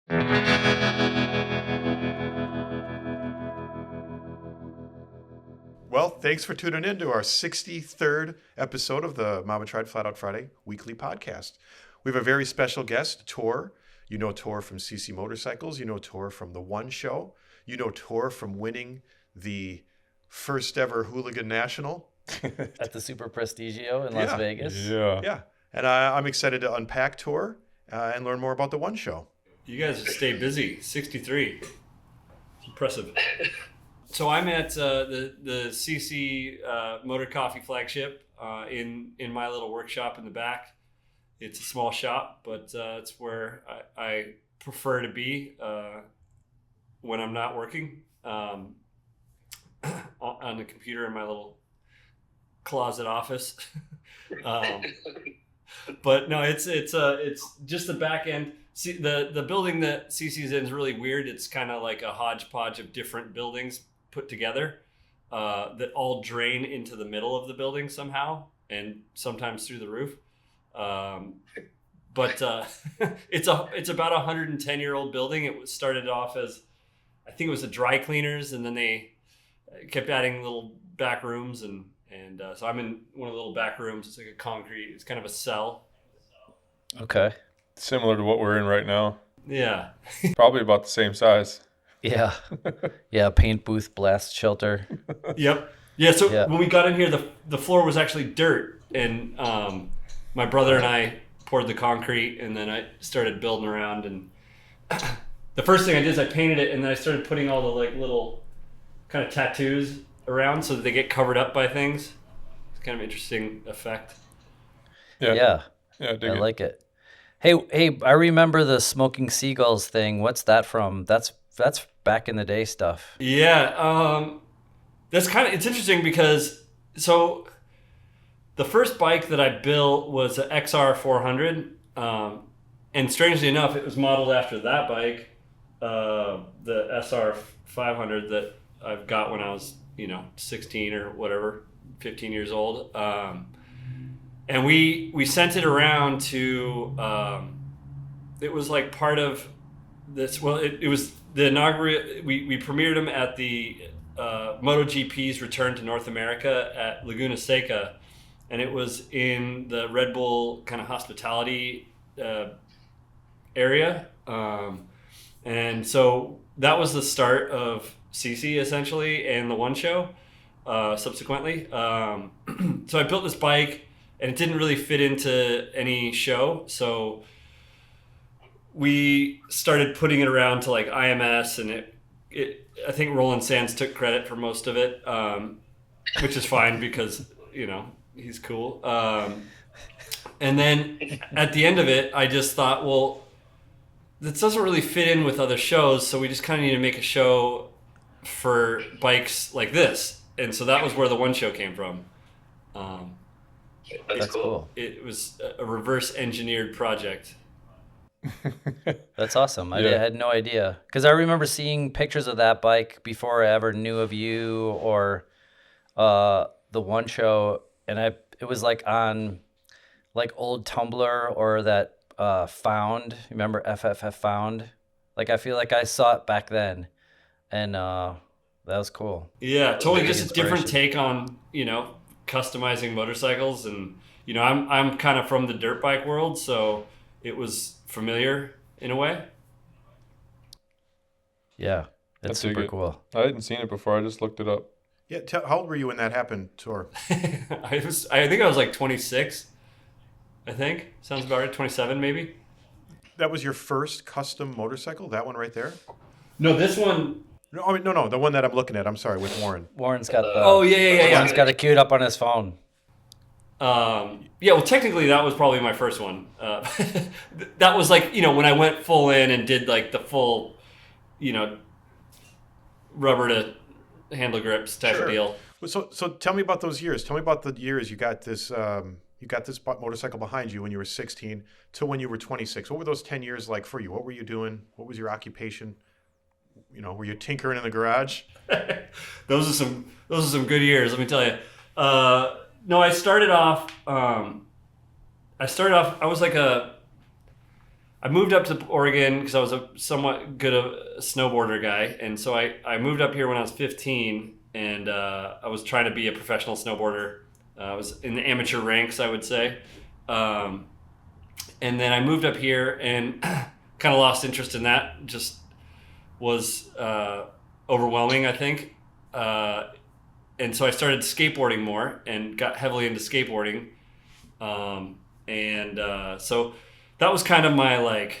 Well, thanks for tuning in to our 63rd episode of the Mama Tried Flat Out Friday weekly podcast. We have a very special guest, Thor. You know Thor from CC Motorcycles. You know Thor from The One Show. You know Thor from winning the first ever Hooligan National. At the Super Prestigio in Las Vegas. Yeah. And I'm excited to unpack Thor and learn more about The One Show. You guys stay busy. 63. It's impressive. So I'm at the CC Motor Coffee flagship in my little workshop in the back. It's a small shop, but it's where I prefer to be when I'm not working on the computer in my little closet office. But no, it's just the back end. See, the building that CC's in is really weird. It's kind of like a hodgepodge of different buildings put together that all drain into the middle of the building somehow, and sometimes through the roof. But it's about a 110-year-old building. It started off as, I think it was a dry cleaners, and then they kept adding little back rooms, and so I'm in one of the little back rooms. It's like a concrete. It's kind of a cell. Okay. Similar to what we're in right now. Yeah. Probably about the same size. Yeah. Yeah. Paint booth, blast shelter. Yep. Yeah. So when we got in here, the floor was actually dirt, and my brother and I poured the concrete, and then I started building around. And the first thing I did is I painted it, and then I started putting all the like little kind of tattoos around so that they get covered up by things. It's kind of an interesting effect. Yeah. I like it. Hey, I remember the smoking seagulls thing. What's that from? That's back in the day stuff. Yeah, it's interesting because the first bike that I built was an XR 400, and strangely enough, it was modeled after that bike, the SR 500 that I've got when I was 16 or whatever, 15 years old. And we sent it around to, it was like part of this, well, it was the inaugural, we premiered them at the MotoGP's return to North America at Laguna Seca, and it was in the Red Bull kind of hospitality area. And so that was the start of CC essentially, and the One Show subsequently. So I built this bike, and it didn't really fit into any show. So we started putting it around to like IMS, and I think Roland Sands took credit for most of it, which is fine because, he's cool. And then at the end of it, I just thought, well, this doesn't really fit in with other shows. So we just kind of need to make a show for bikes like this. And so that was where the One Show came from. That's cool. It was a reverse engineered project. That's awesome. I had no idea. Because I remember seeing pictures of that bike before I ever knew of you or the One Show. And it was like on like old Tumblr or that Found. Remember FFF Found? Like I feel like I saw it back then. And that was cool. Yeah, totally just a different take on, customizing motorcycles. And, I'm kind of from the dirt bike world, so it was familiar in a way. Yeah, it's super cool. I hadn't seen it before. I just looked it up. Yeah, how old were you when that happened, Thor? I think I was like 26. I think sounds about right. 27 maybe. That was your first custom motorcycle? That one right there? No, this one. No, the one that I'm looking at. I'm sorry, with Warren. Warren's got the. Oh yeah. Warren's got it queued up on his phone. Yeah, well, technically that was probably my first one. That was like, when I went full in and did like the full, rubber to handle grips type of deal. So tell me about those years. Tell me about the years you got this motorcycle behind you when you were 16 to when you were 26. What were those 10 years like for you? What were you doing? What was your occupation? Were you tinkering in the garage? Those are some good years, let me tell you. No, I started off. I was like I moved up to Oregon because I was a somewhat good a snowboarder guy, and so I moved up here when I was 15, and I was trying to be a professional snowboarder. I was in the amateur ranks, I would say, and then I moved up here and kind of lost interest in that. Just was overwhelming, I think, and so I started skateboarding more and got heavily into skateboarding, so that was kind of my like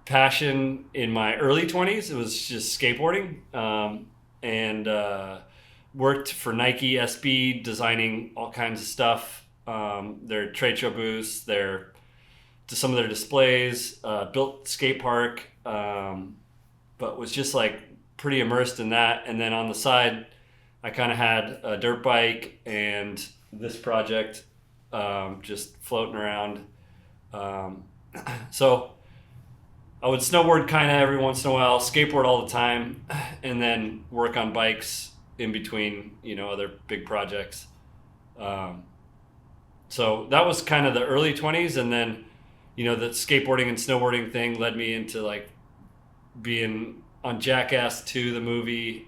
passion in my early 20s. It was just skateboarding, and worked for Nike SB, designing all kinds of stuff, their trade show booths, some of their displays, built skate park, but was just like pretty immersed in that. And then on the side, I kind of had a dirt bike and this project, just floating around. So I would snowboard kind of every once in a while, skateboard all the time, and then work on bikes in between, other big projects. So that was kind of the early 20s. And then, the skateboarding and snowboarding thing led me into like being on Jackass 2, the movie.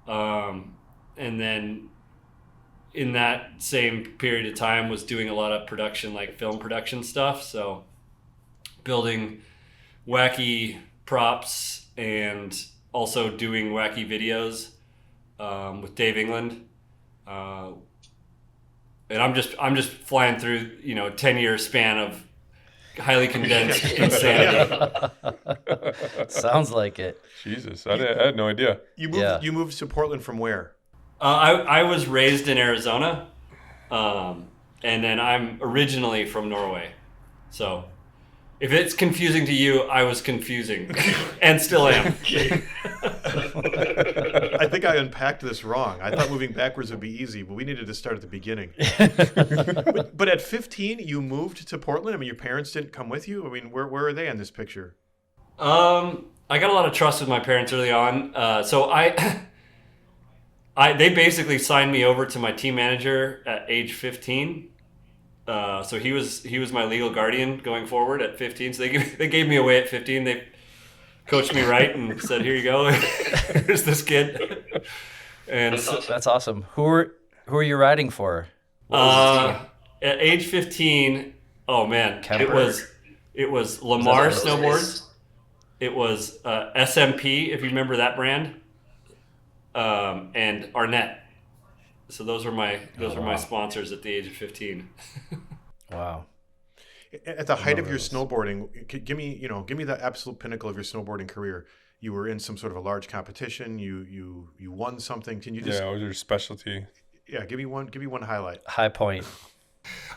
And then in that same period of time was doing a lot of production, like film production stuff. So building wacky props and also doing wacky videos with Dave England. And I'm just flying through, 10-year span of highly condensed insanity. Sounds like it. Jesus, I had no idea. You moved to Portland from where? I was raised in Arizona, and then I'm originally from Norway. So if it's confusing to you, I was confusing and still am. I think I unpacked this wrong. I thought moving backwards would be easy, but we needed to start at the beginning. But at 15, you moved to Portland? I mean, your parents didn't come with you? I mean, where are they in this picture? I got a lot of trust with my parents early on. So they basically signed me over to my team manager at age 15. So he was my legal guardian going forward at 15. So they gave me away at 15. They coached me right and said, "Here you go. Here's this kid." And that's awesome. Who are you riding for? At age 15, oh man, Kemper. it was Lamar snowboards. It was SMP, if you remember that brand, and Arnett. So those were my sponsors at the age of 15. Wow. At the height of your snowboarding, give me the absolute pinnacle of your snowboarding career. You were in some sort of a large competition. You won something. Can you just? Yeah, what was your specialty? Yeah, give me one highlight. High point.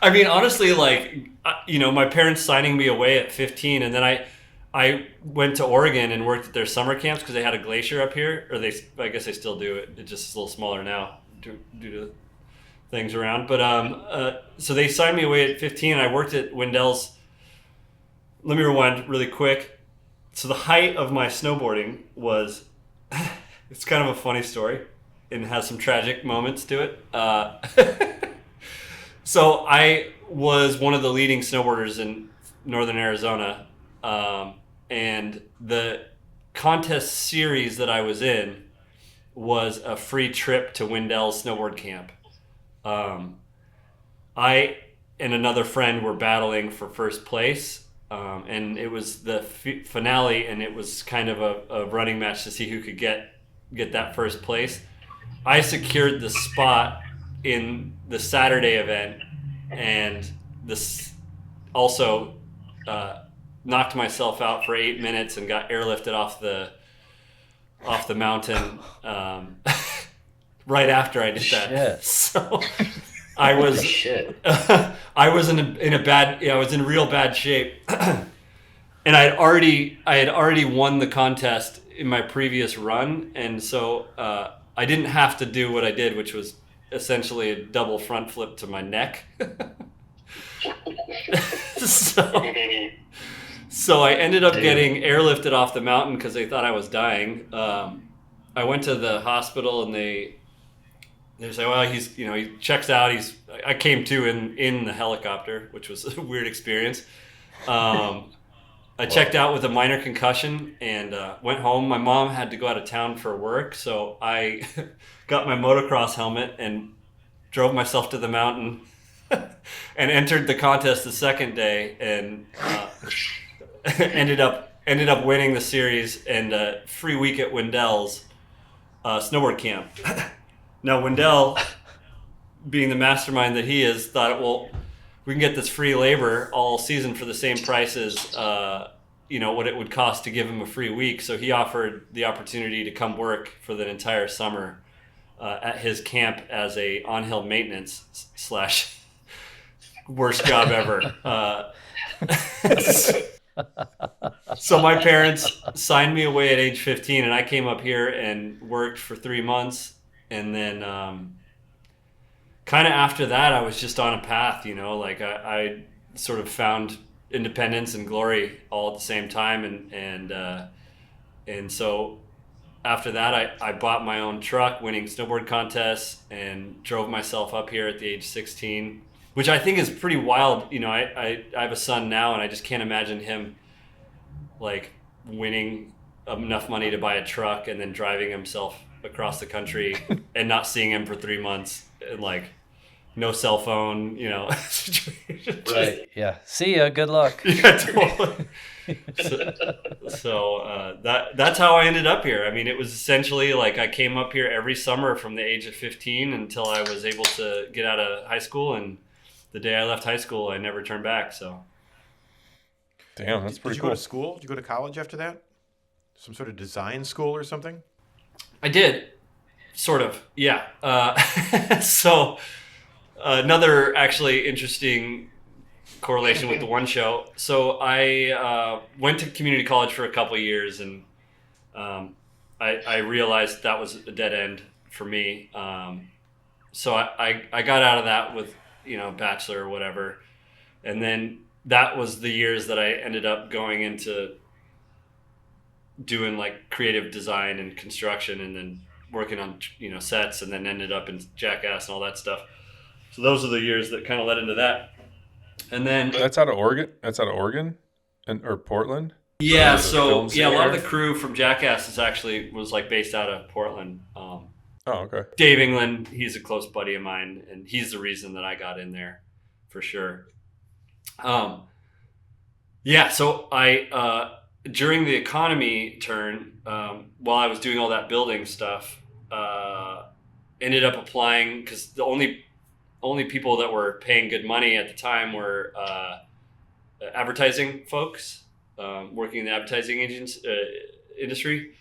I mean, honestly, like my parents signing me away at 15, and then I went to Oregon and worked at their summer camps because they had a glacier up here, or I guess they still do it. It's just a little smaller now due to things around. But so they signed me away at 15. And I worked at Wendell's. Let me rewind really quick. So the height of my snowboarding was, it's kind of a funny story and has some tragic moments to it. So I was one of the leading snowboarders in northern Arizona. And the contest series that I was in was a free trip to Wendell's snowboard camp. I and another friend were battling for first place, and it was the finale, and it was kind of a running match to see who could get that first place. I secured the spot in the Saturday event, and this also knocked myself out for 8 minutes and got airlifted off the mountain right after I did that. Shit. So I was I was in real bad shape, and I had already won the contest in my previous run, and so I didn't have to do what I did, which was essentially a double front flip to my neck. So I ended up getting airlifted off the mountain because they thought I was dying. I went to the hospital and they say, well, he checks out. I came to in the helicopter, which was a weird experience. I checked out with a minor concussion and went home. My mom had to go out of town for work, so I got my motocross helmet and drove myself to the mountain and entered the contest the second day and ended up winning the series and free week at Wendell's snowboard camp. Now Wendell, being the mastermind that he is, thought, well, we can get this free labor all season for the same price as what it would cost to give him a free week. So he offered the opportunity to come work for the entire summer at his camp as a on-hill maintenance / worst job ever. So my parents signed me away at age 15, and I came up here and worked for 3 months, and then kind of after that, I was just on a path, like I sort of found independence and glory all at the same time. And so after that, I bought my own truck, winning snowboard contests, and drove myself up here at the age 16, which I think is pretty wild. I have a son now, and I just can't imagine him like winning enough money to buy a truck and then driving himself across the country and not seeing him for 3 months and like no cell phone, Right. Yeah. See ya. Good luck. Yeah, totally. So that's how I ended up here. I mean, it was essentially like I came up here every summer from the age of 15 until I was able to get out of high school. And the day I left high school, I never turned back. So. Damn, that's pretty Did you cool. go to school? Did you go to college after that? Some sort of design school or something? I did. Sort of. Yeah. So another actually interesting correlation with the one show. So I went to community college for a couple of years, and I realized that was a dead end for me. So I got out of that with, bachelor or whatever. And then that was the years that I ended up going into doing like creative design and construction, and then working on, sets, and then ended up in Jackass and all that stuff. So those are the years that kind of led into that. And then That's out of Oregon. Or Portland. yeah, Or the so film yeah, a lot of scene the crew from Jackass was like based out of Portland. Oh, okay. Dave England, he's a close buddy of mine, and he's the reason that I got in there for sure. Yeah, so I during the economy turn, while I was doing all that building stuff, ended up applying because the only people that were paying good money at the time were advertising folks working in the advertising industry.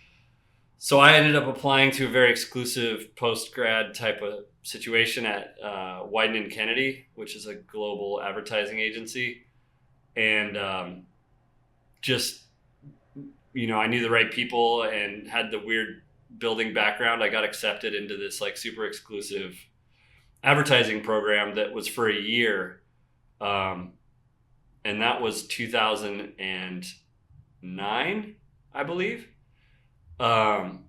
So I ended up applying to a very exclusive post-grad type of situation at Wieden & Kennedy, which is a global advertising agency. And just, I knew the right people and had the weird building background. I got accepted into this like super exclusive advertising program that was for a year. And that was 2009, I believe. And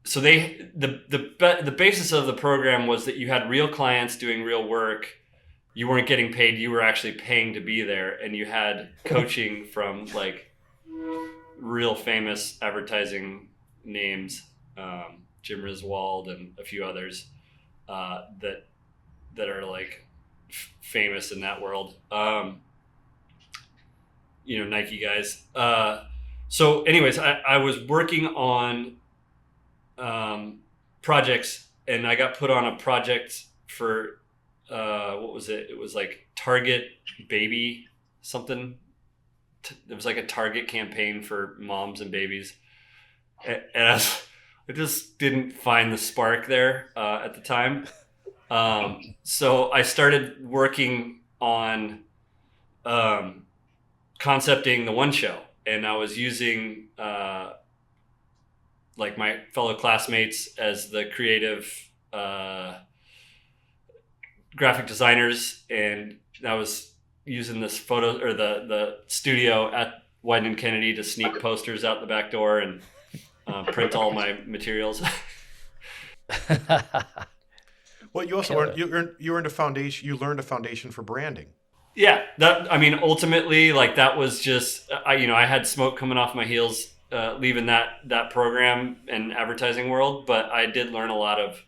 so the basis of the program was that you had real clients doing real work. You weren't getting paid. You were actually paying to be there. And you had coaching from like real famous advertising names, Jim Riswold and a few others that are like famous in that world. Nike guys. So anyways, I was working on projects, and I got put on a project for what was it? It was like Target baby something. It was like a Target campaign for moms and babies, and I just didn't find the spark there at the time. So I started working on concepting the one show, and I was using like my fellow classmates as the creative graphic designers, and I was using this photo or the studio at Wieden & Kennedy to sneak posters out the back door and print all my materials. Well, you also learned a foundation. You learned a foundation for branding. Yeah, ultimately, like that was just, I had smoke coming off my heels, leaving that program and advertising world, but I did learn a lot of,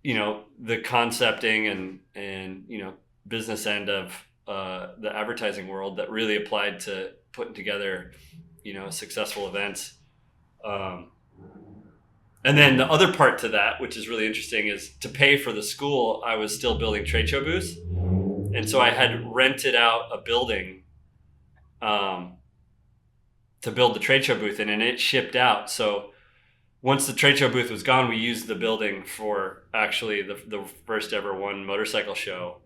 the concepting and business end of the advertising world that really applied to putting together, successful events. And then the other part to that, which is really interesting, is to pay for the school, I was still building trade show booths. And so I had rented out a building to build the trade show booth in, and it shipped out. So once the trade show booth was gone, we used the building for actually the first ever one motorcycle show.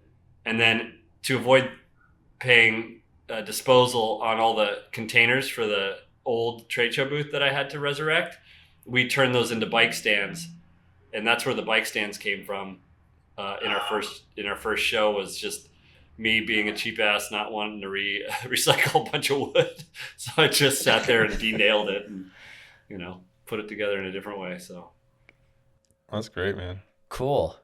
And then to avoid paying disposal on all the containers for the old trade show booth that I had to resurrect, we turned those into bike stands. And that's where the bike stands came from. In our first show was just me being a cheap ass, not wanting to recycle a bunch of wood. So I just sat there and de-nailed it and, put it together in a different way. So That's great, man. Cool.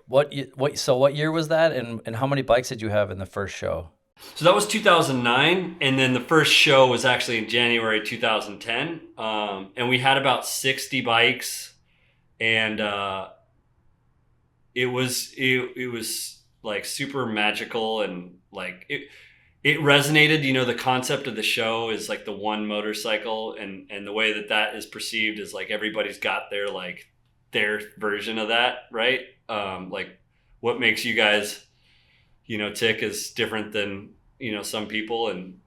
What year was that, and how many bikes did you have in the first show? So that was 2009, and then the first show was actually in January 2010, and we had about 60 bikes, and it was like super magical, and like it resonated. The concept of the show is like the one motorcycle, and the way that is perceived is like everybody's got their version of that, right? Like what makes you guys tick is different than some people, and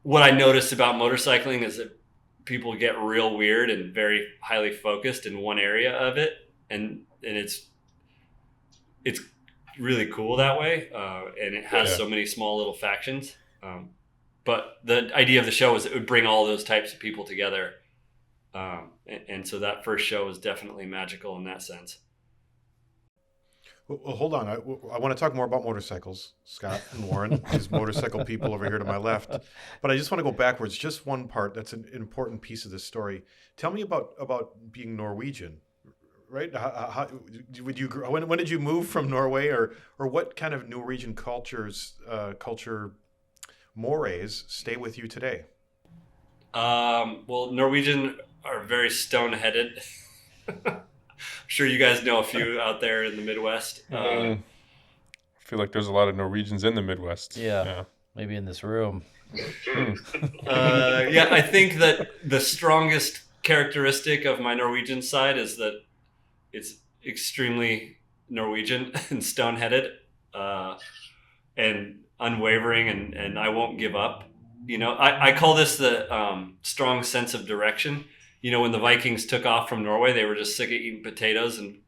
what I noticed about motorcycling is that people get real weird and very highly focused in one area of it, and it's really cool that way, and it has so many small little factions, but the idea of the show is it would bring all those types of people together, and so that first show was definitely magical in that sense. Well, hold on. I want to talk more about motorcycles, Scott and Warren, these motorcycle people over here to my left. But I just want to go backwards. Just one part that's an important piece of this story. Tell me about being Norwegian, right? How would you? When did you move from Norway, or what kind of Norwegian culture mores stay with you today? Well, Norwegian are very stone-headed. I'm sure you guys know a few out there in the Midwest. I feel like there's a lot of Norwegians in the Midwest. Yeah. Maybe in this room. I think that the strongest characteristic of my Norwegian side is that it's extremely Norwegian and stone-headed, and unwavering, and I won't give up. I call this the strong sense of direction. When the Vikings took off from Norway, they were just sick of eating potatoes and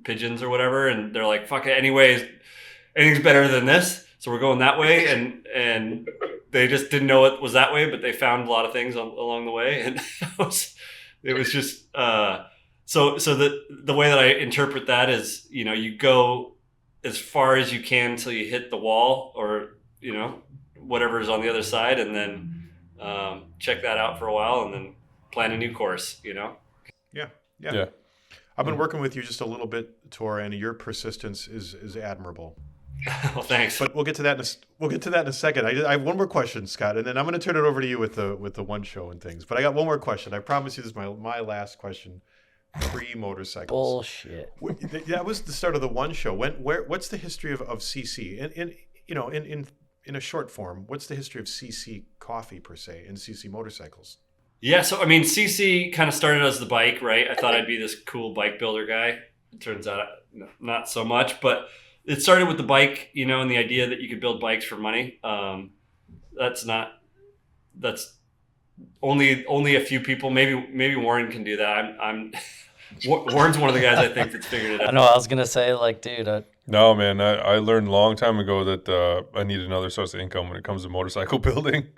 pigeons or whatever, and they're like, "Fuck it, anyways, anything's better than this, so we're going that way." And they just didn't know it was that way, but they found a lot of things along the way, and it was just so the way that I interpret that is, you go as far as you can until you hit the wall, or whatever is on the other side, and then check that out for a while, and then plan a new course. Yeah. I've been working with you just a little bit, Thor, and your persistence is admirable. Well, thanks. But we'll get to that in a second. I have one more question, Scott, and then I'm going to turn it over to you with the one show and things. But I got one more question. I promise you this is my last question. Pre-motorcycles. Bullshit. That was the start of the one show. What's the history of CC? In a short form, what's the history of CC coffee per se and CC motorcycles? Yeah, so CC kind of started as the bike, right? I thought I'd be this cool bike builder guy. It turns out not so much, but it started with the bike, and the idea that you could build bikes for money. That's only a few people. Maybe Warren can do that. Warren's one of the guys I think that's figured it out. I know. I was gonna say, dude. No, man. I learned a long time ago that I need another source of income when it comes to motorcycle building.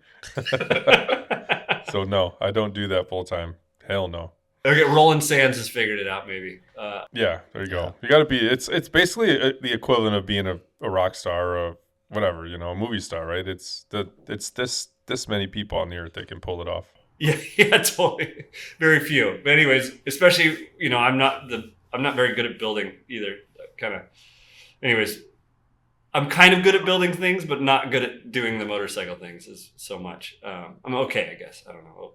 So no, I don't do that full time. Hell no. Okay, Roland Sands has figured it out. Maybe. Yeah, there you go. You got to be. It's basically the equivalent of being a rock star or whatever, a movie star, right? It's this many people on the earth that can pull it off. Yeah, totally. Very few. But anyways, especially I'm not very good at building either. Anyways, I'm kind of good at building things, but not good at doing the motorcycle things is so much. I'm okay, I guess. I don't know.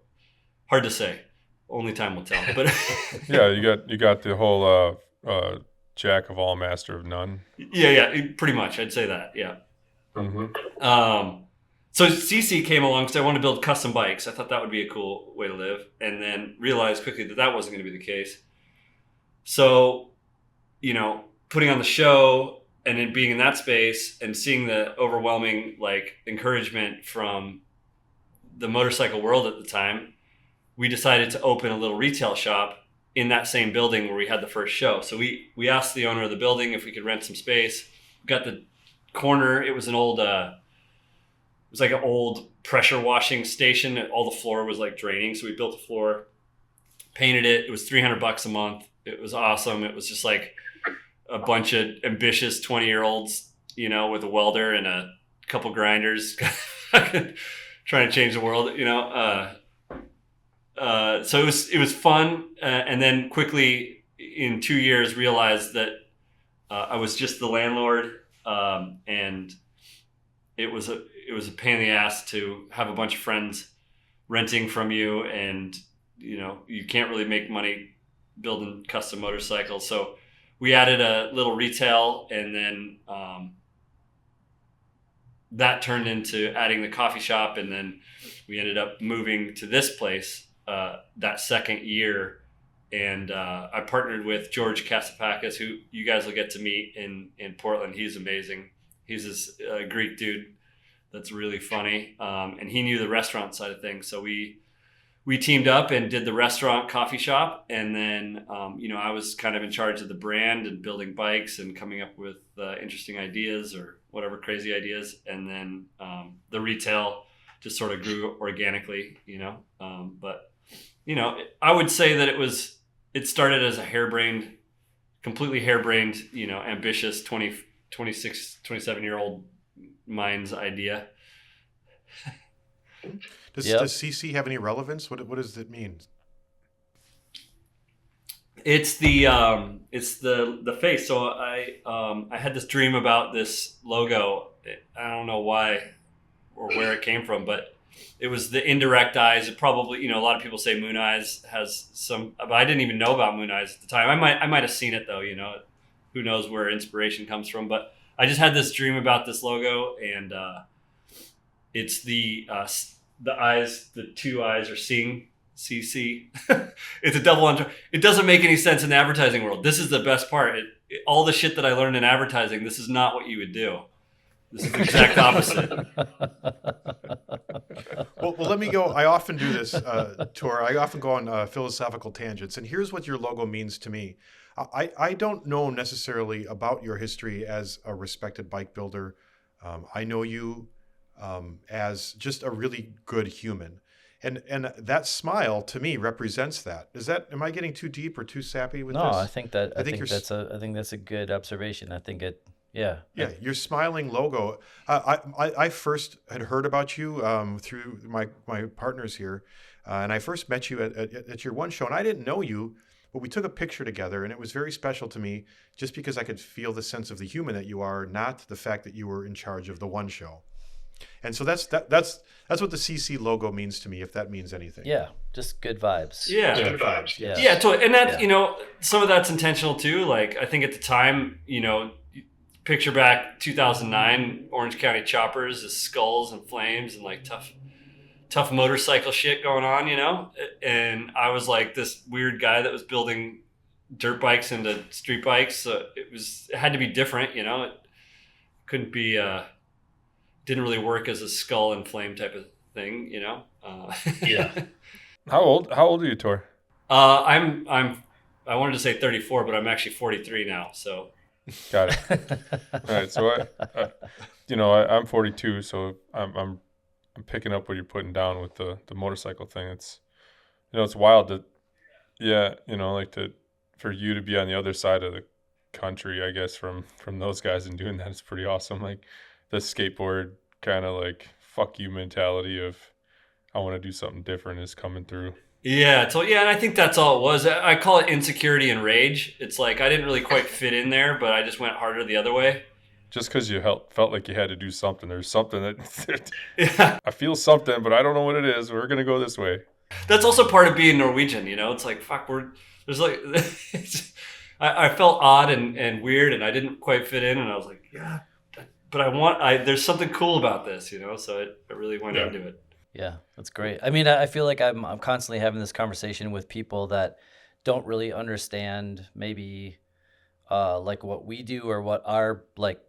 Hard to say. Only time will tell. But Yeah, you got the whole jack of all, master of none. yeah, pretty much. I'd say that. Yeah. Mm-hmm. So CC came along because I wanted to build custom bikes. I thought that would be a cool way to live, and then realized quickly that wasn't going to be the case. So, putting on the show and then being in that space and seeing the overwhelming encouragement from the motorcycle world at the time, we decided to open a little retail shop in that same building where we had the first show. So we asked the owner of the building if we could rent some space. We got the corner. It was an old, it was like an old pressure washing station. All the floor was draining. So we built a floor, painted it. It was $300 a month. It was awesome. It was just a bunch of ambitious 20-year-olds, with a welder and a couple grinders trying to change the world, so it was fun. And then quickly in 2 years realized that I was just the landlord. And it was a pain in the ass to have a bunch of friends renting from you. And, you can't really make money building custom motorcycles. So we added a little retail, and then that turned into adding the coffee shop. And then we ended up moving to this place that second year. And I partnered with George Kasapakis, who you guys will get to meet in Portland. He's amazing. He's this Greek dude that's really funny. And he knew the restaurant side of things. So we teamed up and did the restaurant coffee shop. And then, I was kind of in charge of the brand and building bikes and coming up with interesting ideas or whatever crazy ideas. And then the retail just sort of grew organically, but, I would say that it started as a completely harebrained, ambitious 26, 27-year-old mind's idea. Does CC have any relevance? What does it mean? It's the face. So I had this dream about this logo. I don't know why or where it came from, but it was the indirect eyes. It probably, a lot of people say Moon Eyes has some, but I didn't even know about Moon Eyes at the time. I might have seen it though. Who knows where inspiration comes from? But I just had this dream about this logo, and it's the eyes, the two eyes are seeing CC. It's a double entendre. It doesn't make any sense in the advertising world. This is the best part. All the shit that I learned in advertising, this is not what you would do. This is the exact opposite. Well, let me go. I often do this, Tor. I often go on philosophical tangents. And here's what your logo means to me. I don't know necessarily about your history as a respected bike builder. I know you as just a really good human. And that smile to me represents that. Am I getting too deep or too sappy with this? No, I think that's a good observation. I think it. Yeah. Yeah, your smiling logo. I first had heard about you through my partners here, and I first met you at your one show, and I didn't know you, but we took a picture together, and it was very special to me just because I could feel the sense of the human that you are, not the fact that you were in charge of the one show. And so that's what the CC logo means to me, if that means anything. Yeah, just good vibes. Yeah, good vibes. Yeah, totally. And that some of that's intentional too. I think at the time, picture back 2009 Orange County choppers, is skulls and flames and tough motorcycle shit going on, and I was this weird guy that was building dirt bikes into street bikes. So it had to be different, it couldn't be didn't really work as a skull and flame type of thing, Yeah. How old are you, Tor? I wanted to say 34, but I'm actually 43 now, so got it. All right, so I'm 42, so I'm picking up what you're putting down with the motorcycle thing. It's it's wild that for you to be on the other side of the country, I guess, from those guys and doing that is pretty awesome. The skateboard kind of fuck you mentality of I want to do something different is coming through. Yeah, and I think that's all it was. I call it insecurity and rage. It's I didn't really quite fit in there, but I just went harder the other way. just because you felt like you had to do something. There's something that Yeah. I feel something, but I don't know what it is. We're gonna go this way. That's also part of being Norwegian, you know. It's like fuck, there's like I felt odd and weird, and I didn't quite fit in, and I was like, yeah, but there's something cool about this, you know. So I really went into it. Yeah, that's great. I mean, I feel like I'm constantly having this conversation with people that don't really understand maybe like what we do or what our like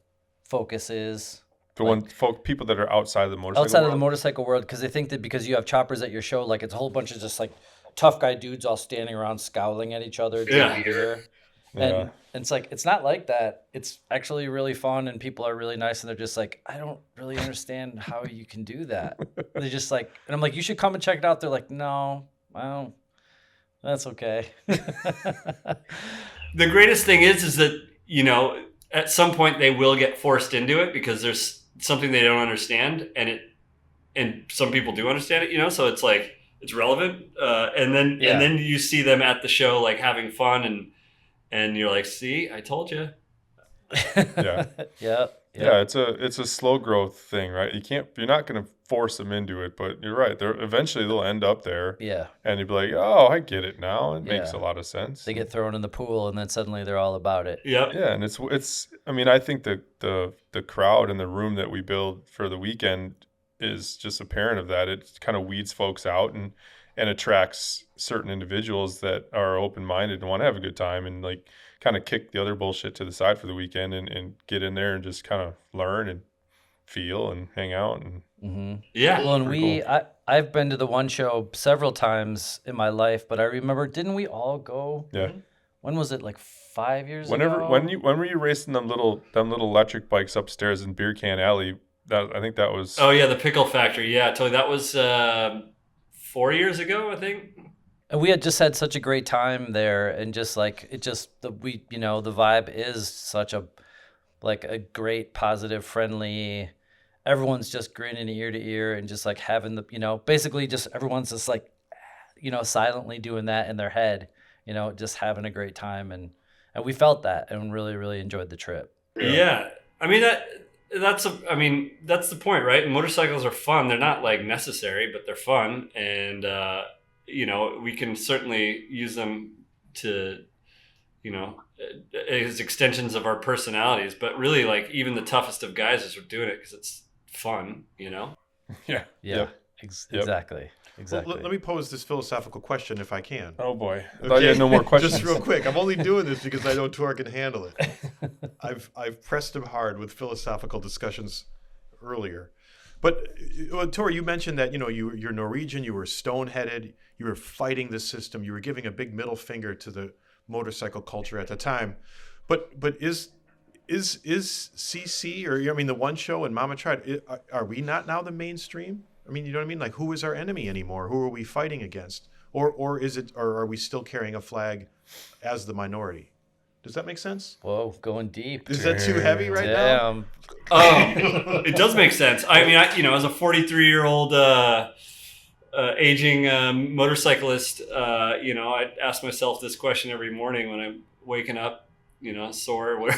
focus is. People that are outside of the motorcycle Of the world. motorcycle world, because they think that because you have choppers at your show, like it's a whole bunch of just like tough guy dudes all standing around scowling at each other. Yeah. Beer. And it's like, it's not like that. It's actually really fun, and people are really nice, and they're just like, I don't really understand how you can do that. They're just like, and I'm like, you should come and check it out. They're like, no, well, that's okay. The greatest thing is that, you know, at some point they will get forced into it because there's something they don't understand, and some people do understand it, you know, so it's like it's relevant, and then you see them at the show like having fun, and you're like, see, I told you. Yeah. It's a slow growth thing, right? You're not going to force them into it, but you're right. Eventually they'll end up there. Yeah. And you'd be like, oh, I get it now. It makes a lot of sense. They get thrown in the pool, and then suddenly they're all about it. Yep. Yeah, and it's. I mean, I think the crowd and the room that we build for the weekend is just apparent of that. It kind of weeds folks out and attracts certain individuals that are open-minded and want to have a good time, and like kind of kick the other bullshit to the side for the weekend and get in there and just kind of learn and feel and hang out. And Yeah. Well, and I've been to the one show several times in my life, but I remember, didn't we all go? Yeah. When was it? Like 5 years ago? When were you racing them little electric bikes upstairs in Beer Can Alley? I think that was. Oh yeah, the Pickle Factory. Yeah, totally. That was 4 years ago, I think. And we had just had such a great time there, and just like the vibe is such a great, positive, friendly. Everyone's just grinning ear to ear and just like having basically just everyone's just like, silently doing that in their head, just having a great time, and we felt that and really, really enjoyed the trip. Yeah. I mean that's the point, right? Motorcycles are fun. They're not like necessary, but they're fun, and we can certainly use them to, as extensions of our personalities. But really, like even the toughest of guys is doing it because it's fun, Yeah. Yep. Exactly. Well, let me pose this philosophical question if I can. Oh boy, I thought you had no more questions. Just real quick. I'm only doing this because I know Tor can handle it. I've pressed him hard with philosophical discussions earlier. But Tor, you mentioned that you're Norwegian, you were stone-headed, you were fighting the system, you were giving a big middle finger to the motorcycle culture at the time. But is CC or the one show and Mama Tried, are we not now the mainstream? I mean, you know what I mean? Like, who is our enemy anymore? Who are we fighting against? Or are we still carrying a flag as the minority? Does that make sense? Whoa, going deep. Is that too heavy right now? It does make sense. I mean, as a 43-year-old aging motorcyclist, I ask myself this question every morning when I'm waking up, sore,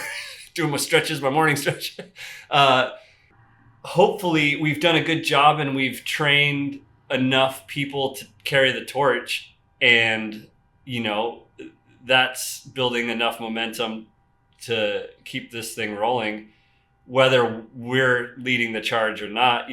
doing my morning stretch. Hopefully we've done a good job and we've trained enough people to carry the torch, and that's building enough momentum to keep this thing rolling, whether we're leading the charge or not.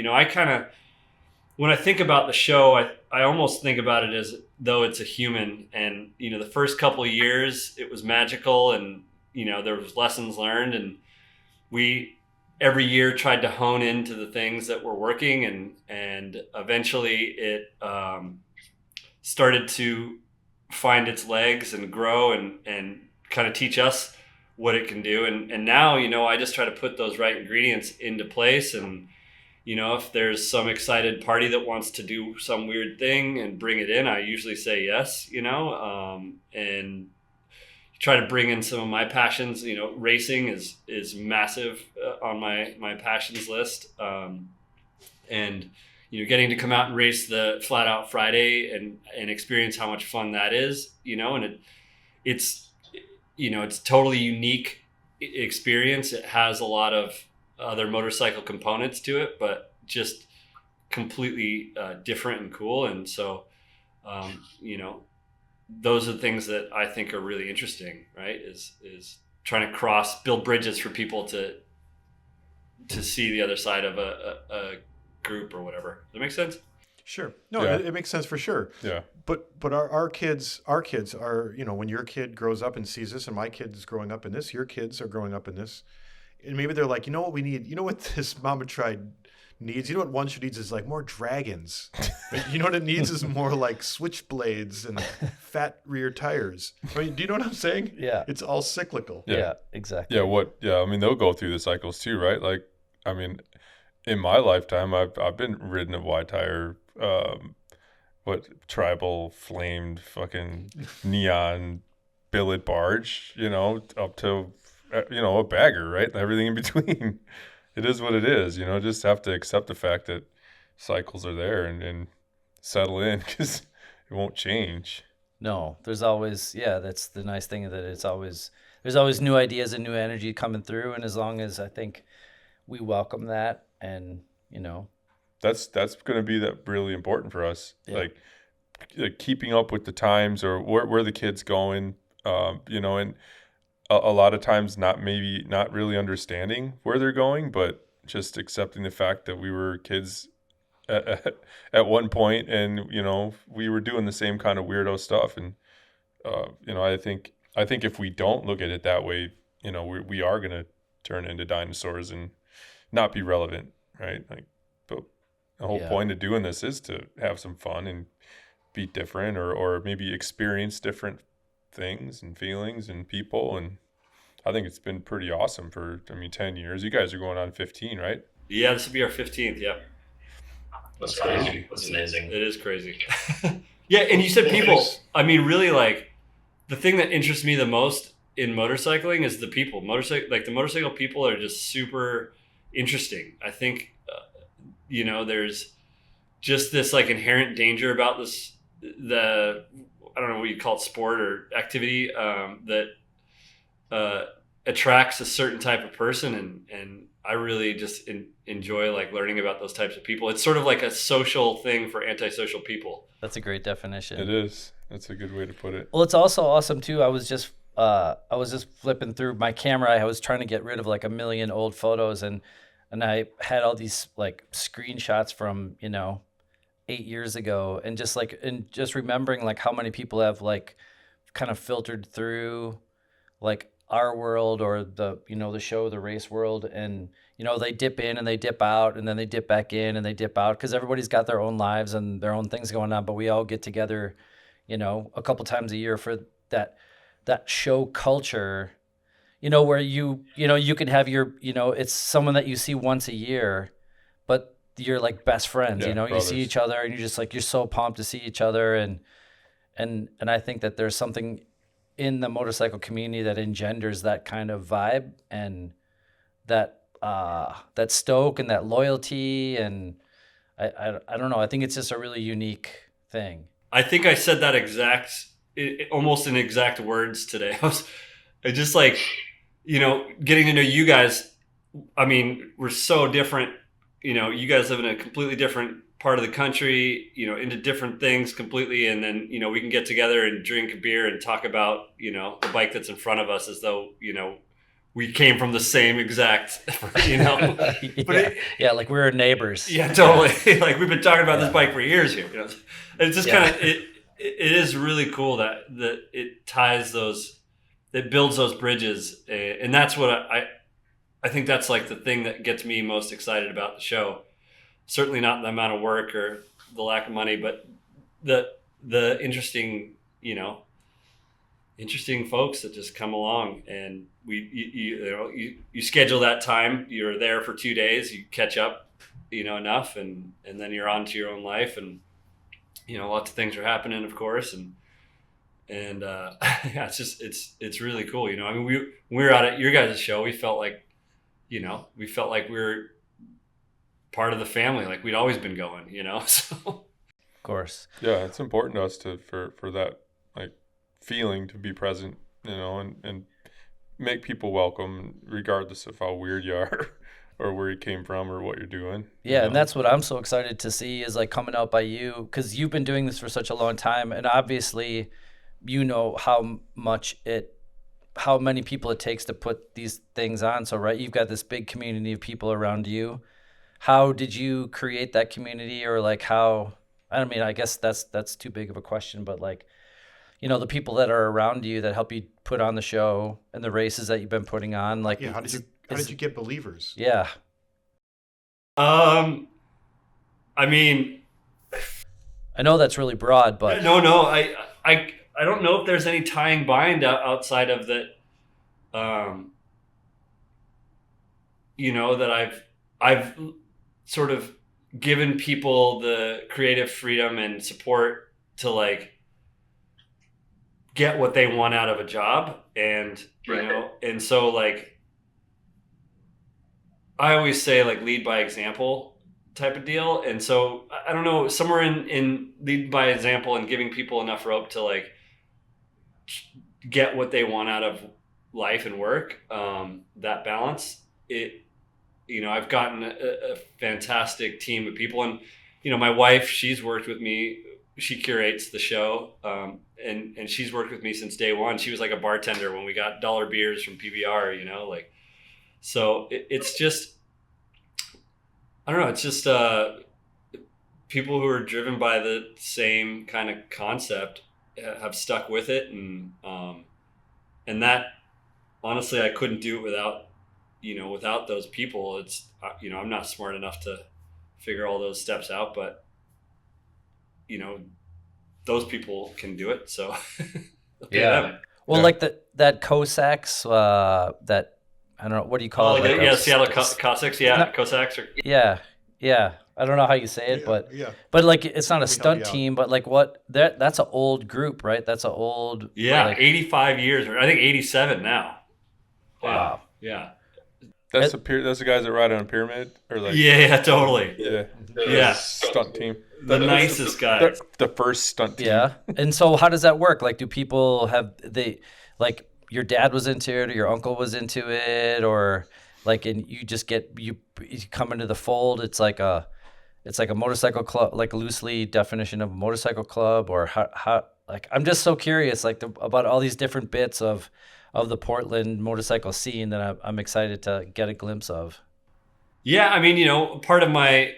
When I think about the show, I almost think about it as though it's a human, and the first couple of years it was magical, and there was lessons learned, and we every year tried to hone into the things that were working, and eventually it started to find its legs and grow and kind of teach us what it can do. And now, I just try to put those right ingredients into place. And, if there's some excited party that wants to do some weird thing and bring it in, I usually say yes, and try to bring in some of my passions. Racing is massive on my passions list. And, getting to come out and race the Flat Out Friday and experience how much fun that is, and it's totally unique experience. It has a lot of other motorcycle components to it, but just completely different and cool. And so, those are the things that I think are really interesting, right? Is trying to build bridges for people to see the other side of a group or whatever. Does that make sense? Sure. No, Yeah. it makes sense for sure. Yeah. But our kids are, when your kid grows up and sees this, and my kid is growing up in this, your kids are growing up in this, and maybe they're like, you know what we need? You know what this Mama Tried needs? You know what One Shoe needs is like more dragons. You know what it needs is more like switchblades and fat rear tires. I mean, do you know what I'm saying? Yeah. It's all cyclical. Yeah, exactly. Yeah. I mean, they'll go through the cycles too, right? Like, I mean, in my lifetime, I've been ridden a wide tire, tribal flamed fucking neon billet barge, up to, a bagger, right? Everything in between. It is what it is, just have to accept the fact that cycles are there and settle in, because it won't change. No, there's always, that's the nice thing, that there's always new ideas and new energy coming through. And as long as I think we welcome that, and, that's going to be really important for us. Yeah. Like keeping up with the times, or where the kid's going, and a lot of times not really understanding where they're going, but just accepting the fact that we were kids at one point, and we were doing the same kind of weirdo stuff. And I think if we don't look at it that way, we are going to turn into dinosaurs and not be relevant, right? Like, but the whole point of doing this is to have some fun and be different, or maybe experience different things and feelings and people. And I think it's been pretty awesome for 10 years. You guys are going on 15, right? Yeah, this will be our 15th. Yeah. That's crazy. That's amazing. It is crazy. Yeah. And you said people, really, like, the thing that interests me the most in motorcycling is the people. The motorcycle people are just super interesting. I think, there's just this like inherent danger about I don't know what you call it, sport or activity, that attracts a certain type of person, and I really just enjoy like learning about those types of people. It's sort of like a social thing for antisocial people. That's a great definition. It is. That's a good way to put it. Well, it's also awesome too. I was just flipping through my camera. I was trying to get rid of like a million old photos, and I had all these like screenshots from 8 years ago, and just remembering like how many people have like kind of filtered through like our world, or the the show, the race world, and they dip in and they dip out, and then they dip back in and they dip out, because everybody's got their own lives and their own things going on, but we all get together a couple times a year for that show culture, where you can have your it's someone that you see once a year, but you're like best friends. Yeah, you see each other, and you're just like, you're so pumped to see each other, and I think that there's something in the motorcycle community that engenders that kind of vibe, and that stoke and that loyalty, and I don't know, I think it's just a really unique thing. I think I said that almost in exact words today. I just like, getting to know you guys. We're so different. You guys live in a completely different part of the country, into different things completely. And then, we can get together and drink a beer and talk about, the bike that's in front of us, as though, we came from the same exact, Yeah, like we were neighbors. Yeah, totally. Like we've been talking about this bike for years here. It's just kind of, it is really cool that it ties it builds those bridges. And that's what I think that's like the thing that gets me most excited about the show. Certainly not the amount of work or the lack of money, but the interesting, interesting folks that just come along, and you schedule that time. You're there for 2 days. You catch up, enough, and then you're on to your own life, and lots of things are happening, of course, and yeah, it's really cool. We were out at your guys' show. We felt like we were part of the family, like we'd always been going, so. Of course. Yeah, it's important to us for that like feeling to be present, and make people welcome regardless of how weird you are or where you came from or what you're doing. Yeah, and that's what I'm so excited to see is like coming out by you, because you've been doing this for such a long time, and obviously you know how many people it takes to put these things on. So right, you've got this big community of people around you. How did you create that community, or like how? I mean, I guess that's too big of a question, but like, the people that are around you that help you put on the show and the races that you've been putting on, like, Yeah, how did you get believers? Yeah. I mean, I know that's really broad, but no, I don't know if there's any tying bind outside of that. That I've sort of given people the creative freedom and support to like get what they want out of a job, and and so like I always say like lead by example type of deal. And so I don't know, somewhere in lead by example and giving people enough rope to like get what they want out of life and work, that balance, I've gotten a fantastic team of people. And my wife, she's worked with me, she curates the show, and she's worked with me since day one. She was like a bartender when we got dollar beers from PBR, so it's just, I don't know, it's just people who are driven by the same kind of concept have stuck with it, and that honestly I couldn't do it without those people. It's I'm not smart enough to figure all those steps out, but those people can do it, so yeah. Well, like that Cossacks, that I don't know, what do you call it? Like Seattle Cossacks, Cossacks. Yeah. I don't know how you say it, but like it's not a stunt team, but like that's an old group, right? That's an old 85 years, or I think 87 now. Wow. Yeah. That's the guys that ride on a pyramid, or like totally. Yeah. Stunt team. The nicest guys. The first stunt team. Yeah. And so how does that work? Like, do people like your dad was into it, or your uncle was into it, or like, and you just you come into the fold? It's like a motorcycle club, like loosely definition of a motorcycle club, or how like, I'm just so curious, like about all these different bits of the Portland motorcycle scene that I'm excited to get a glimpse of. Yeah. I mean, part of my,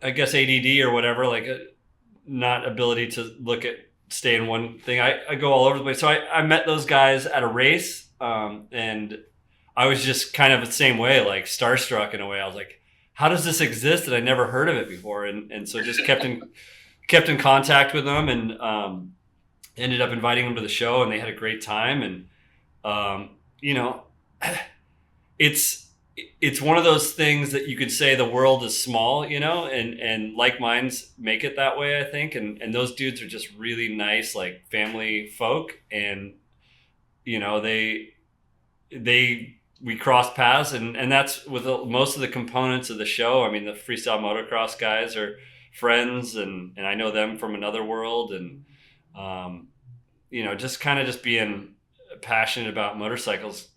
I guess, ADD or whatever, like not ability to stay in one thing. I go all over the place. So I met those guys at a race, and I was just kind of the same way, like starstruck in a way. I was like, how does this exist? And I never heard of it before. And so just kept in contact with them, and ended up inviting them to the show, and they had a great time. And, it's one of those things that you could say the world is small, and like minds make it that way, I think. And those dudes are just really nice, like family folk. And, we crossed paths, and that's with most of the components of the show. I mean, the freestyle motocross guys are friends, and I know them from another world. And, just kind of just being passionate about motorcycles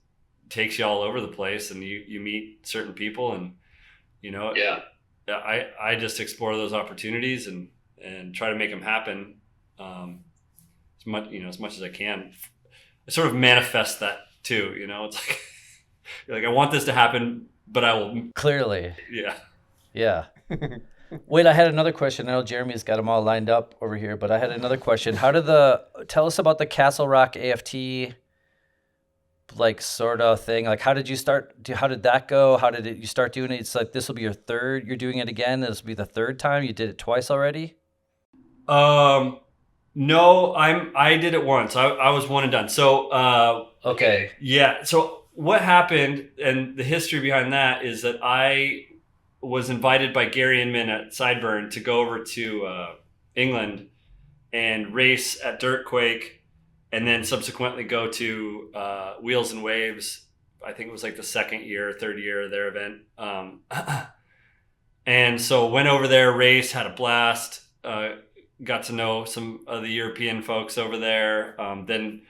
takes you all over the place, and you meet certain people, and I just explore those opportunities and try to make them happen as much as I can. I sort of manifest that too, it's like you're like, I want this to happen, but I will clearly. Yeah. Wait, I had another question. I know Jeremy's got them all lined up over here, but I had another question. Tell us about the Castle Rock AFT, like, sort of thing. Like, how did you start? How did that go? How did you start doing it? It's like, this will be your third. You're doing it again. This will be the third time. You did it twice already. No, I did it once. I was one and done. So, okay. Yeah. So what happened, and the history behind that, is that I was invited by Gary Inman at Sideburn to go over to England and race at Dirtquake, and then subsequently go to Wheels and Waves. I think it was like the third year of their event. And so went over there, raced, had a blast, got to know some of the European folks over there. Then,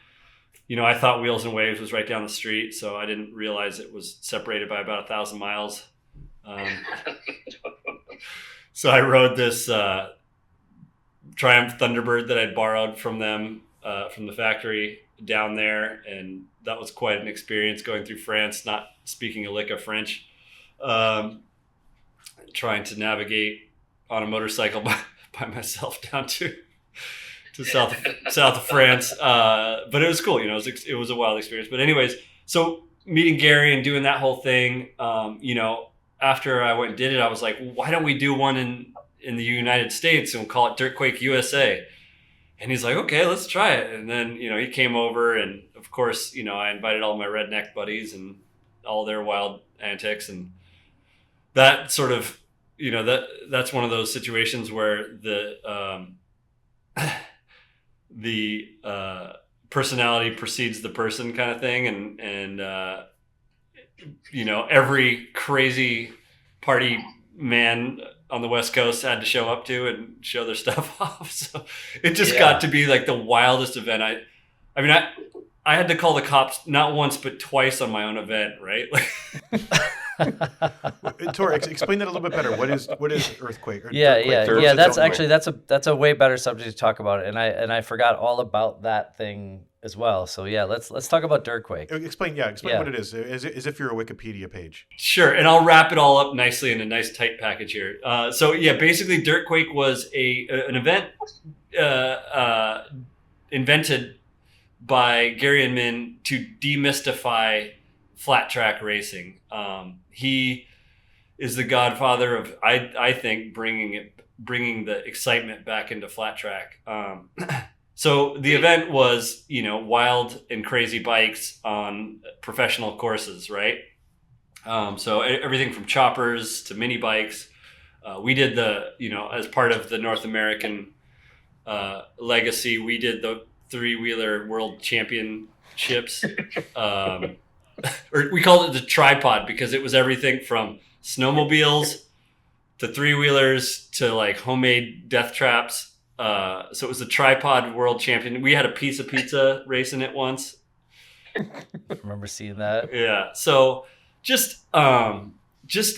I thought Wheels and Waves was right down the street, so I didn't realize it was separated by about 1,000 miles. So I rode this Triumph Thunderbird that I'd borrowed from them, from the factory down there, and that was quite an experience going through France, not speaking a lick of French, trying to navigate on a motorcycle by myself down to south of France. But it was cool, it was a wild experience. But anyways, so meeting Gary and doing that whole thing, after I went and did it, I was like, why don't we do one in the United States and we'll call it Dirtquake USA? And he's like, okay, let's try it. And then, he came over, and of course, I invited all my redneck buddies and all their wild antics. And that sort of, that's one of those situations where the personality precedes the person kind of thing. And every crazy party man on the West Coast had to show up to and show their stuff off. So it just got to be like the wildest event. I had to call the cops not once but twice on my own event, right? Thor, explain that a little bit better. What is earthquake? Yeah. That's a way better subject to talk about, and I forgot all about that thing as well. So yeah, let's talk about Dirtquake. Explain what it is, as if you're a Wikipedia page. Sure, and I'll wrap it all up nicely in a nice tight package here. So yeah, basically Dirtquake was an event invented by Gary and Min to demystify flat track racing. He is the godfather of, I think, bringing the excitement back into flat track. So the event was, wild and crazy bikes on professional courses, right? So everything from choppers to mini bikes. We did as part of the North American legacy, we did the three-wheeler world championships. Or we called it the tripod because it was everything from snowmobiles to three-wheelers to like homemade death traps. So it was the tripod world champion. We had a piece of pizza race in it once. I remember seeing that. Yeah. So just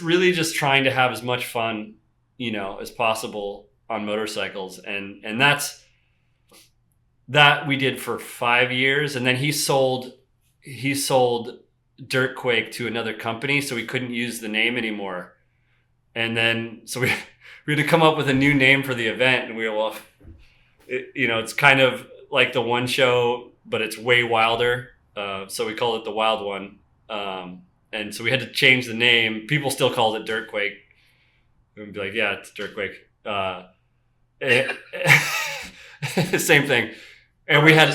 really just trying to have as much fun, as possible on motorcycles. And that we did for 5 years. And then he sold Dirtquake to another company, so we couldn't use the name anymore. And then so we had to come up with a new name for the event, and we were, well, it's kind of like the one show, but it's way wilder. So we called it the Wild One. And so we had to change the name. People still called it Dirtquake. We'd be like, yeah, it's Dirtquake. Same thing. And we had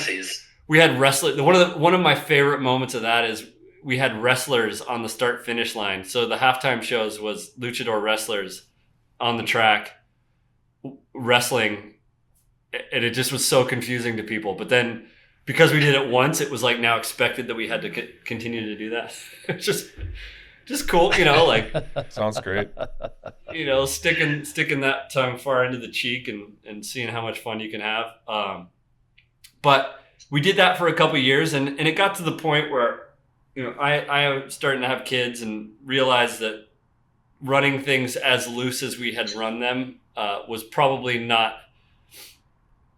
wrestlers. One of my favorite moments of that is we had wrestlers on the start finish line. So the halftime shows was luchador wrestlers on the track wrestling, and it just was so confusing to people. But then because we did it once, it was like now expected that we had to continue to do that. It's just cool, like sounds great. Sticking that tongue far into the cheek and seeing how much fun you can have. But we did that for a couple of years, and it got to the point where I was starting to have kids and realized that running things as loose as we had run them was probably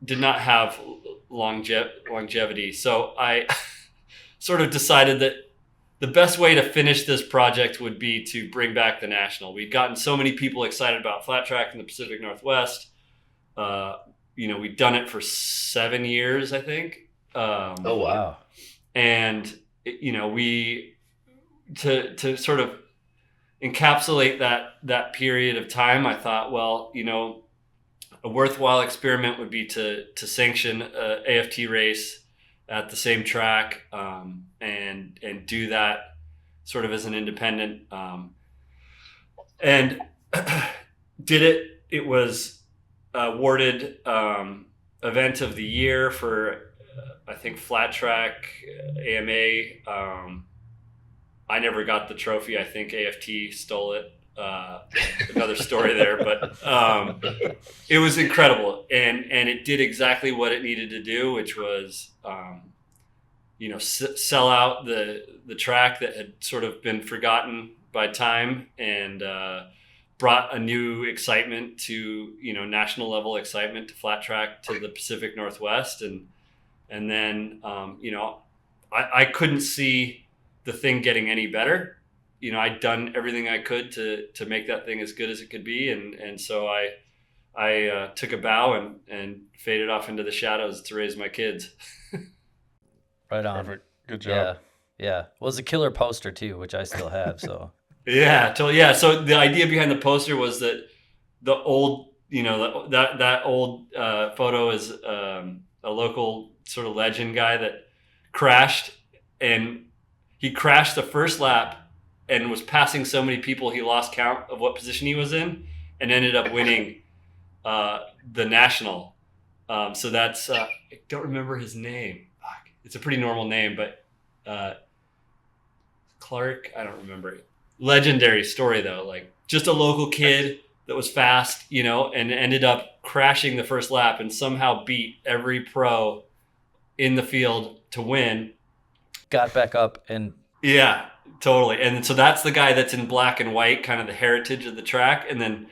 did not have longevity. So I sort of decided that the best way to finish this project would be to bring back the National. We'd gotten so many people excited about flat track in the Pacific Northwest. We'd done it for 7 years, I think. Oh, wow. And, we, to sort of encapsulate that period of time, I thought, well, a worthwhile experiment would be to sanction a AFT race at the same track, and do that sort of as an independent, and did it. It was awarded event of the year for I think flat track AMA. I never got the trophy. I think AFT stole it. Another story there, but it was incredible, and it did exactly what it needed to do, which was sell out the track that had sort of been forgotten by time, and brought a new excitement to, national level excitement to flat track, to the Pacific Northwest. And then, I couldn't see the thing getting any better. I'd done everything I could to make that thing as good as it could be. And so I took a bow and faded off into the shadows to raise my kids. Right on. Perfect. Good job. Yeah. Well, it's a killer poster too, which I still have. So Yeah, totally. Yeah. So the idea behind the poster was that the old, that old photo is a local sort of legend guy that crashed, and he crashed the first lap and was passing so many people he lost count of what position he was in, and ended up winning the national. So that's I don't remember his name. Fuck. It's a pretty normal name, but Clark, I don't remember it. Legendary story though, like just a local kid that was fast, and ended up crashing the first lap and somehow beat every pro in the field to win. got back up and Yeah, totally. And so that's the guy that's in black and white, kind of the heritage of the track. And then,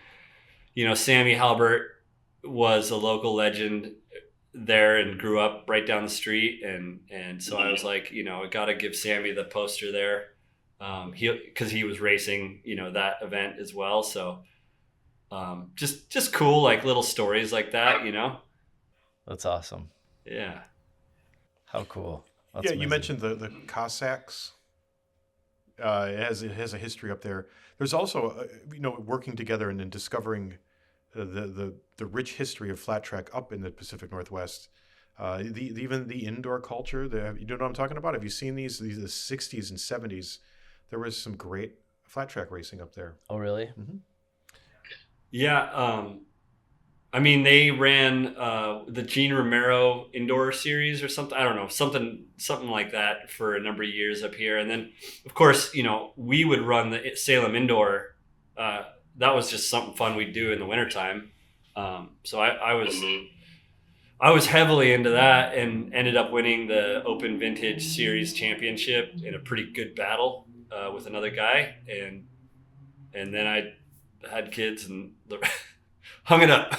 Sammy Halbert was a local legend there and grew up right down the street. And so I was like, I got to give Sammy the poster there. Because he was racing, that event as well. So just cool, like little stories like that, that's awesome. Yeah. How cool. That's You amazing. mentioned the Cossacks. It has a history up there. There's also, working together and then discovering the rich history of flat track up in the Pacific Northwest. Even the indoor culture. You know what I'm talking about? Have you seen these the 60s and 70s? There was some great flat track racing up there. Oh, really? Mm-hmm. Yeah. They ran the Gene Romero indoor series or something. I don't know, something like that for a number of years up here. And then, of course, we would run the Salem indoor. That was just something fun we'd do in the wintertime. So I was heavily into that and ended up winning the Open Vintage Series championship in a pretty good battle with another guy. And then I had kids and hung it up.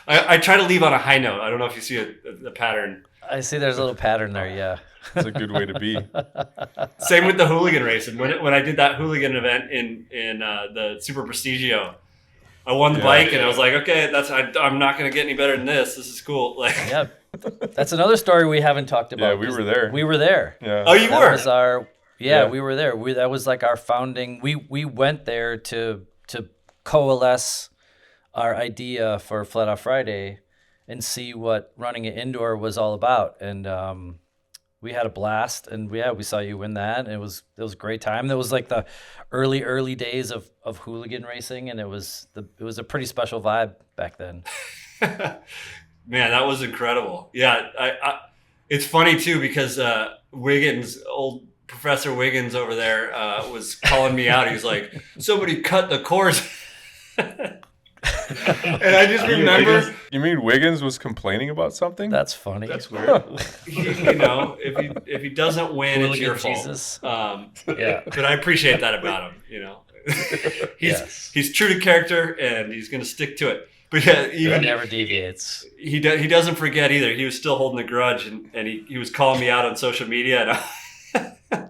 I try to leave on a high note. I don't know if you see a pattern. I see there's a little pattern there. Yeah. It's a good way to be. Same with the hooligan racing. When I did that hooligan event in the Super Prestigio, I won the bike and I was like, okay, I'm not going to get any better than this. This is cool. Like, Yeah. That's another story we haven't talked about. Yeah, we were there. We were there. Yeah. oh, you That were? was our Yeah. we were there. That was like our founding. We went there to coalesce our idea for Flat Out Friday and see what running it indoor was all about. And we had a blast. And we saw you win that. And it was a great time. That was like the early days of hooligan racing, and it was a pretty special vibe back then. Man, that was incredible. Yeah, I it's funny too because old Professor Wiggins over there was calling me out. He was like, somebody cut the course. And I just remember. You mean Wiggins was complaining about something? That's funny. That's weird. If he doesn't win, it's Hooligan your fault. Jesus. Yeah, but I appreciate that about him. He's Yes. true to character and he's going to stick to it. But yeah, He even never deviates. he doesn't forget either. He was still holding a grudge, and he was calling me out on social media, and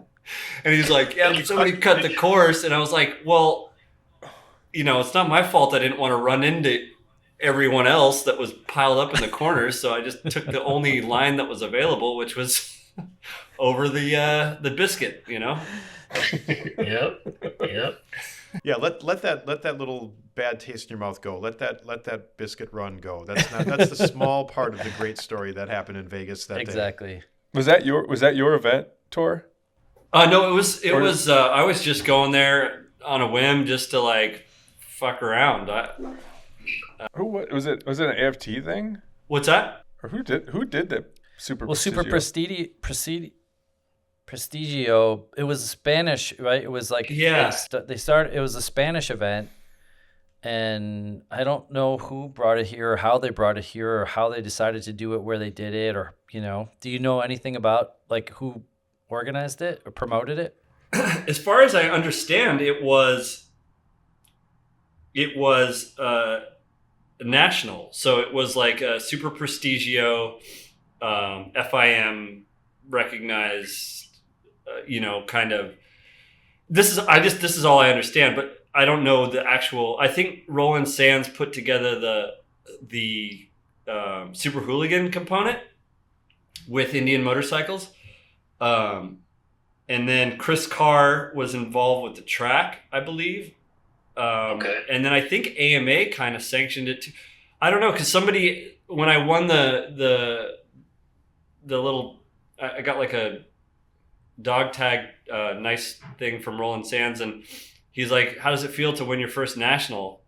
he's like, "Yeah, but somebody cut the course," and I was like, "Well, it's not my fault. I didn't want to run into everyone else that was piled up in the corners, so I just took the only line that was available, which was over the biscuit, Yep. Yeah, let that little bad taste in your mouth go. Let that biscuit run go. That's the small part of the great story that happened in Vegas that day. Exactly. Was that your event, Tor? No, it was. I was just going there on a whim, just to like fuck around. Who was it? Was it an AFT thing? What's that? Or who did the Super? Well, Super Prestigio? Prestigio. It was Spanish, right? It was like Yeah. they started. It was a Spanish event, and I don't know who brought it here or how they brought it here or how they decided to do it where they did it, or, do you know anything about like who organized it or promoted it? As far as I understand, it was national. So it was like a super prestigio, FIM recognized, kind of. This is all I understand, but I don't know the actual. I think Roland Sands put together the super hooligan component with Indian Motorcycles, and then Chris Carr was involved with the track, I believe. Okay. And then I think AMA kind of sanctioned it too. I don't know, because when I won the little, I got like a dog tag nice thing from Roland Sands, and he's like, "How does it feel to win your first national?"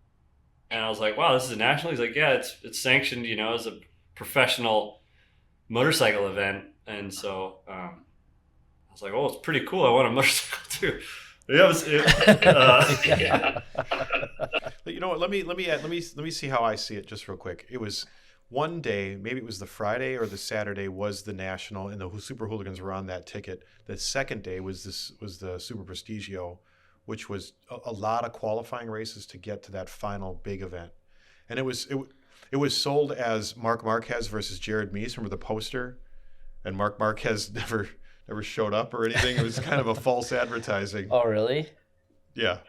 And I was like, "Wow, this is a national." He's like, "Yeah, it's sanctioned, as a professional motorcycle event." And so I was like, "Oh, it's pretty cool. I want a motorcycle too." Yeah, Yeah. But you know what? Let me see how I see it just real quick. It was one day, maybe it was the Friday or the Saturday was the national, and the Super Hooligans were on that ticket. The second day was the Super Prestigio, which was a lot of qualifying races to get to that final big event, and it was sold as Mark Marquez versus Jared Meese. Remember the poster? And Mark Marquez never showed up or anything. It was kind of a false advertising. Oh, really? Yeah.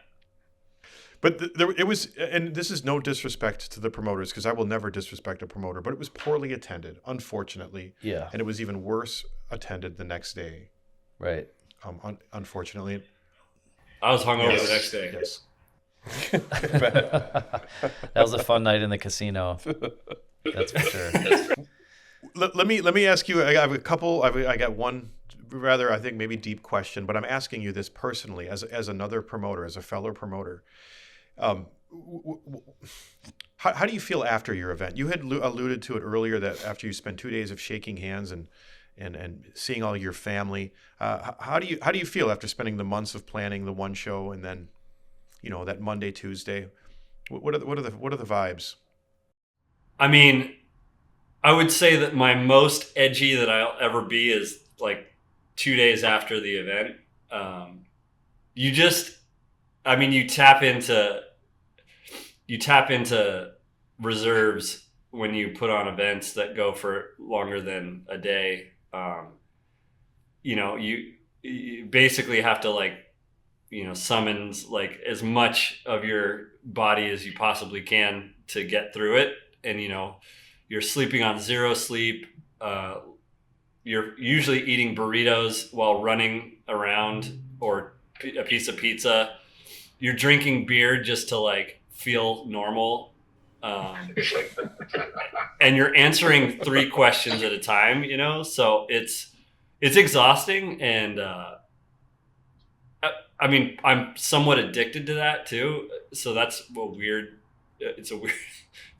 But it was, and this is no disrespect to the promoters, because I will never disrespect a promoter, but it was poorly attended, unfortunately. Yeah. And it was even worse attended the next day. Right. Unfortunately. I was hungover the next day. Yes. That was a fun night in the casino. That's for sure. Let me ask you. I have a couple. I got one rather, I think, maybe deep question, but I'm asking you this personally, as another promoter, as a fellow promoter. How do you feel after your event? You had alluded to it earlier, that after you spend 2 days of shaking hands and seeing all your family, how do you feel after spending the months of planning the one show and then, that Monday, Tuesday? What are the vibes? I mean, I would say that my most edgy that I'll ever be is like 2 days after the event. You tap into reserves when you put on events that go for longer than a day. You basically have to summons like as much of your body as you possibly can to get through it. And, you're sleeping on zero sleep. You're usually eating burritos while running around, or a piece of pizza. You're drinking beer just to feel normal. And you're answering 3 questions at a time, so it's exhausting. And I'm somewhat addicted to that too. So that's it's a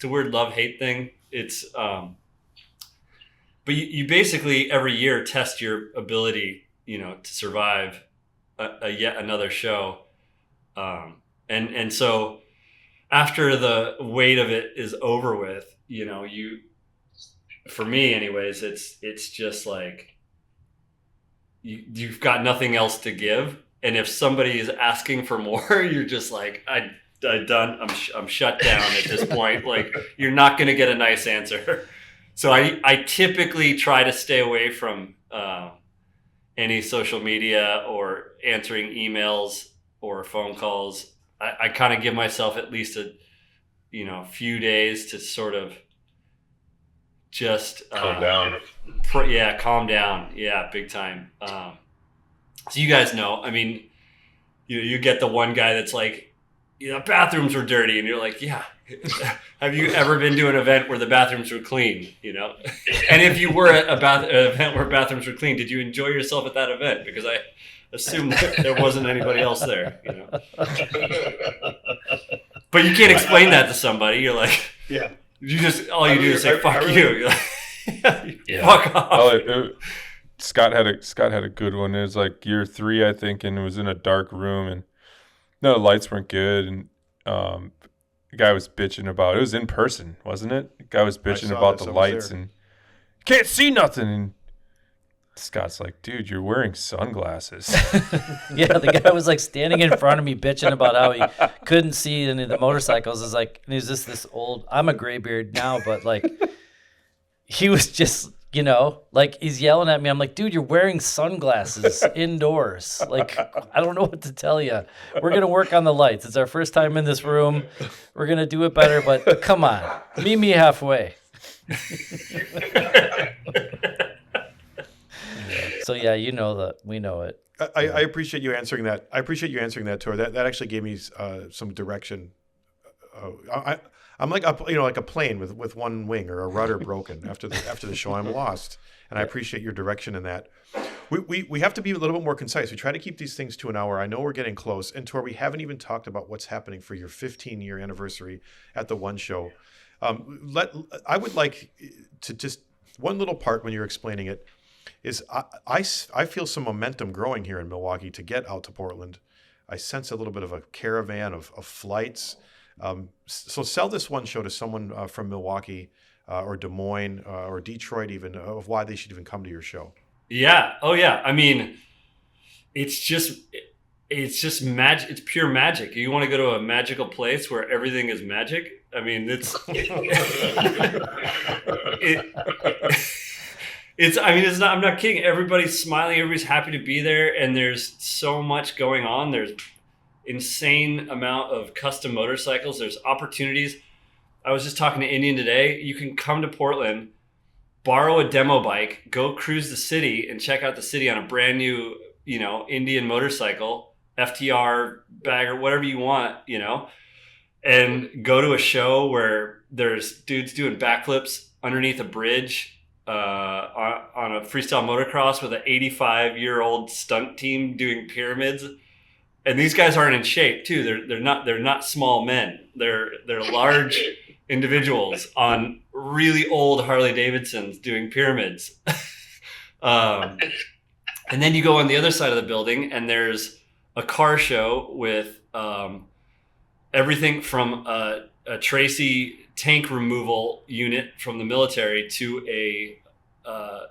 weird love-hate thing. It's but you basically every year test your ability, to survive a yet another show. And so after the weight of it is over with, for me anyways, it's just like you've got nothing else to give. And if somebody is asking for more, you're just like, I'm done. I'm shut down at this point. You're not going to get a nice answer. So I typically try to stay away from any social media or answering emails or phone calls. I kind of give myself at least a few days to sort of just calm down. Calm down. Yeah, big time. So you guys know. I mean, you get the one guy that's like, bathrooms were dirty, and you're like, yeah. Have you ever been to an event where the bathrooms were clean? And if you were at an event where bathrooms were clean, did you enjoy yourself at that event? Because I assume that there wasn't anybody else there. But you can't explain that to somebody. You're like, Yeah. You just all you do is say fuck you. You're like, Yeah. fuck off. Scott had a good one. It was like year 3, I think, and it was in a dark room, and no, the lights weren't good, and the guy was bitching about, it was in person, wasn't it? The guy was bitching about the lights and can't see nothing. And Scott's like, dude, you're wearing sunglasses. Yeah, the guy was like standing in front of me bitching about how he couldn't see any of the motorcycles. Is like, and he's just this old, I'm a graybeard now, but like, he was just, you know, like he's yelling at me. I'm like, dude, you're wearing sunglasses indoors. Like, I don't know what to tell you. We're going to work on the lights. It's our first time in this room. We're going to do it better, but come on, meet me halfway. So yeah, you know that we know it. I appreciate you answering that. I appreciate you answering that, Tor. That actually gave me some direction. I'm like like a plane with one wing or a rudder broken after the show. I'm lost, and I appreciate your direction in that. We have to be a little bit more concise. We try to keep these things to an hour. I know we're getting close, and Tor, we haven't even talked about what's happening for your 15-year anniversary at the One Show. I would like to just one little part when you're explaining it. Is I feel some momentum growing here in Milwaukee to get out to Portland. I sense a little bit of a caravan of flights. So sell this One Show to someone from Milwaukee or Des Moines or Detroit even, of why they should even come to your show. Yeah. Oh, yeah. I mean, it's just magic. It's pure magic. You want to go to a magical place where everything is magic? I mean, I'm not kidding. Everybody's smiling. Everybody's happy to be there. And there's so much going on. There's insane amount of custom motorcycles. There's opportunities. I was just talking to Indian today. You can come to Portland, borrow a demo bike, go cruise the city and check out the city on a brand new, Indian motorcycle, FTR, bagger, whatever you want, and go to a show where there's dudes doing backflips underneath a bridge, on a freestyle motocross with an 85-year-old stunt team doing pyramids, and these guys aren't in shape too. They're not small men. They're large individuals on really old Harley Davidsons doing pyramids. And then you go on the other side of the building, and there's a car show with everything from a Tracy tank removal unit from the military to a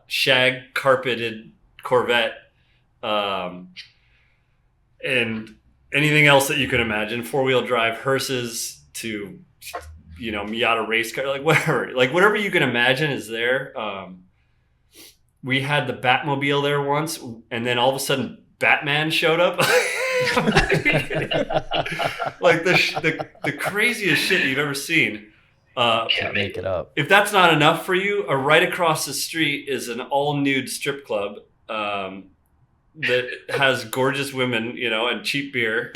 shag carpeted Corvette, and anything else that you can imagine, 4-wheel drive hearses to, Miata race car, like whatever you can imagine is there. We had the Batmobile there once, and then all of a sudden Batman showed up. Like the craziest shit you've ever seen. Can't make it up. If that's not enough for you, right across the street is an all-nude strip club that has gorgeous women, and cheap beer.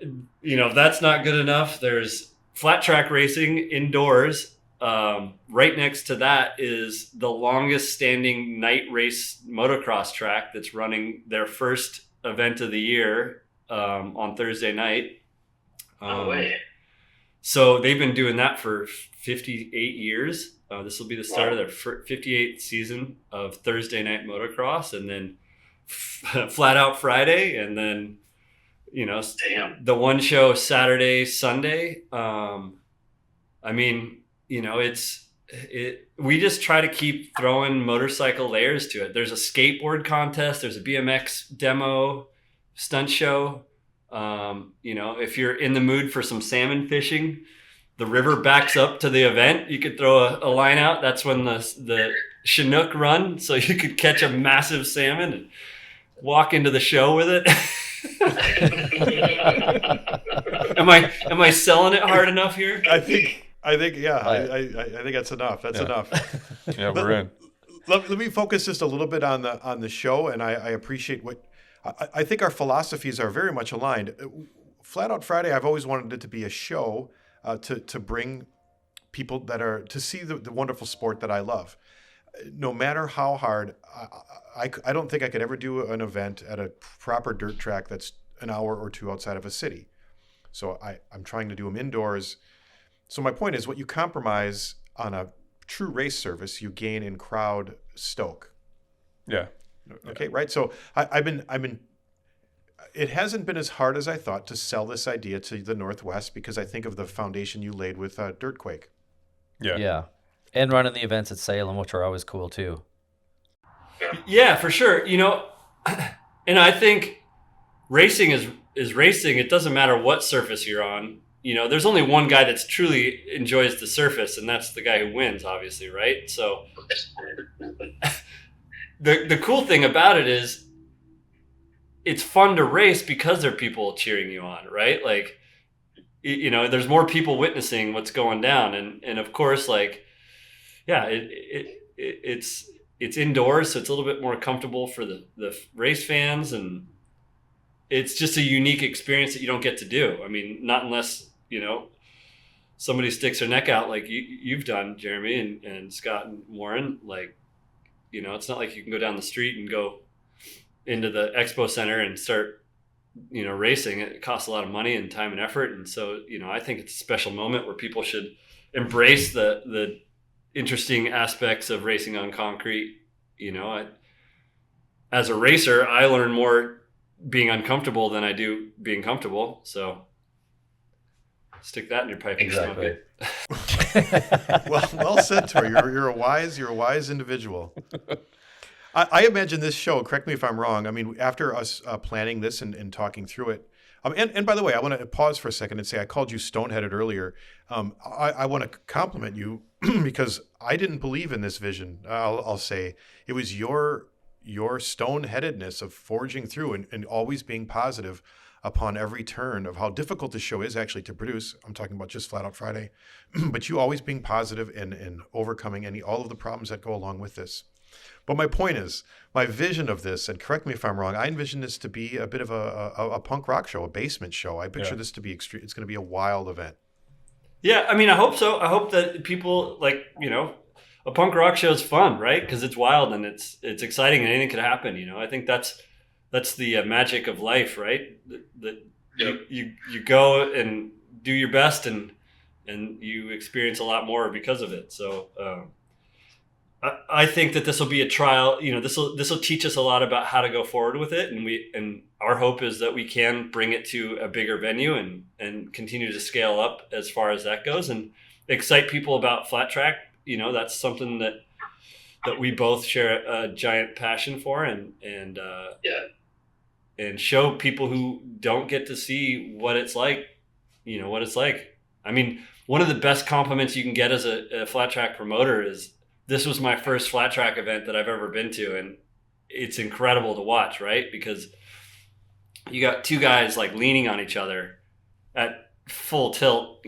If that's not good enough, there's flat track racing indoors. Right next to that is the longest standing night race motocross track that's running their first event of the year on Thursday night. No way. So they've been doing that for 58 years. This will be the start of their 58th season of Thursday night motocross, and then flat out Friday, and then Damn. the One Show Saturday, Sunday. We just try to keep throwing motorcycle layers to it. There's a skateboard contest. There's a BMX demo stunt show. If you're in the mood for some salmon fishing, the river backs up to the event. You could throw a line out. That's when the Chinook run. So you could catch a massive salmon and walk into the show with it. Am I selling it hard enough here? I think yeah. I think that's enough. That's enough. Yeah, we're in. Let me focus just a little bit on the show, and I appreciate what I think our philosophies are very much aligned. Flat Out Friday, I've always wanted it to be a show to bring people that are to see the wonderful sport that I love. No matter how hard, I don't think I could ever do an event at a proper dirt track that's an hour or two outside of a city. So I'm trying to do them indoors. So my point is, what you compromise on a true race service, you gain in crowd stoke. Yeah. Okay, right. So I've been it hasn't been as hard as I thought to sell this idea to the Northwest, because I think of the foundation you laid with Dirtquake. Yeah. And running the events at Salem, which are always cool too. Yeah, for sure. And I think racing is racing. It doesn't matter what surface you're on. There's only one guy that's truly enjoys the surface, and that's the guy who wins, obviously, right? So the cool thing about it is it's fun to race because there are people cheering you on, right? Like, there's more people witnessing what's going down. And of course, like, yeah, it's indoors, so it's a little bit more comfortable for the race fans, and it's just a unique experience that you don't get to do. I mean, not unless, somebody sticks their neck out like you've done, Jeremy and Scott and Warren. Like, it's not like you can go down the street and go into the expo center and start, racing. It costs a lot of money and time and effort. And so, I think it's a special moment where people should embrace the interesting aspects of racing on concrete. As a racer, I learn more being uncomfortable than I do being comfortable. So stick that in your pipe and smoke it. Well said, Tor. You're a wise individual. I imagine this show, correct me if I'm wrong, I mean, after us planning this and talking through it, and by the way, I want to pause for a second and say I called you stoneheaded earlier. I want to compliment you because I didn't believe in this vision. I'll say it was your stoneheadedness of forging through and always being positive upon every turn of how difficult this show is actually to produce. I'm talking about just Flat Out Friday, but you always being positive and overcoming all of the problems that go along with this. But my point is, my vision of this, and correct me if I'm wrong, I envision this to be a bit of a punk rock show, a basement show. I picture this to be extreme. It's going to be a wild event. Yeah, I mean, I hope so. I hope that people a punk rock show is fun, right? Because it's wild and it's exciting and anything could happen. I think that's the magic of life, right? That you go and do your best and you experience a lot more because of it. So I think that this will be a trial. This will teach us a lot about how to go forward with it, and our hope is that we can bring it to a bigger venue and continue to scale up as far as that goes, and excite people about flat track. That's something that we both share a giant passion for, and show people who don't get to see what it's like. What it's like. I mean, one of the best compliments you can get as a flat track promoter is, this was my first flat track event that I've ever been to, and it's incredible to watch, right? Because you got two guys like leaning on each other at full tilt,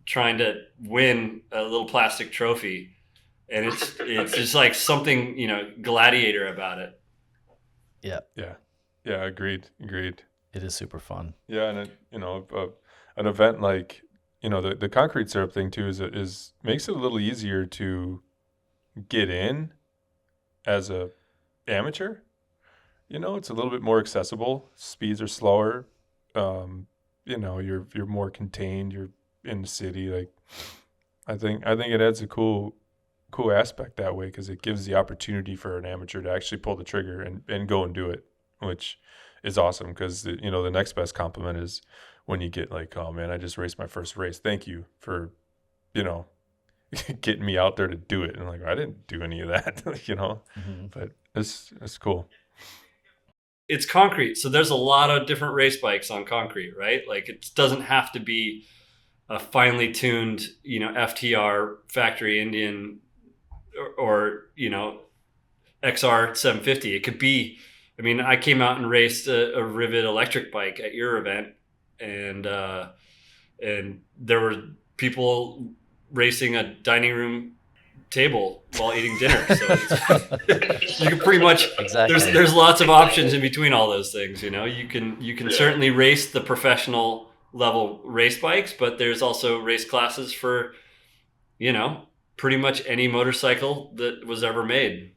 trying to win a little plastic trophy, and it's just like something, gladiator about it. Yeah. Agreed. It is super fun. Yeah, and an event like the concrete syrup thing too is makes it a little easier to get in as a amateur. It's a little bit more accessible. Speeds are slower. You're more contained. You're in the city. Like, I think it adds a cool aspect that way, because it gives the opportunity for an amateur to actually pull the trigger and go and do it, which is awesome. Because the next best compliment is when you get like, oh man, I just raced my first race. Thank you for getting me out there to do it. And like, I didn't do any of that, Mm-hmm. But it's cool. It's concrete, so there's a lot of different race bikes on concrete, right? Like, it doesn't have to be a finely tuned, FTR factory Indian or XR 750. It could be, I mean, I came out and raced a Rivet electric bike at your event, and there were people racing a dining room table while eating dinner. So you can pretty much, Exactly. there's lots of options in between all those things. You can certainly race the professional level race bikes, but there's also race classes for pretty much any motorcycle that was ever made.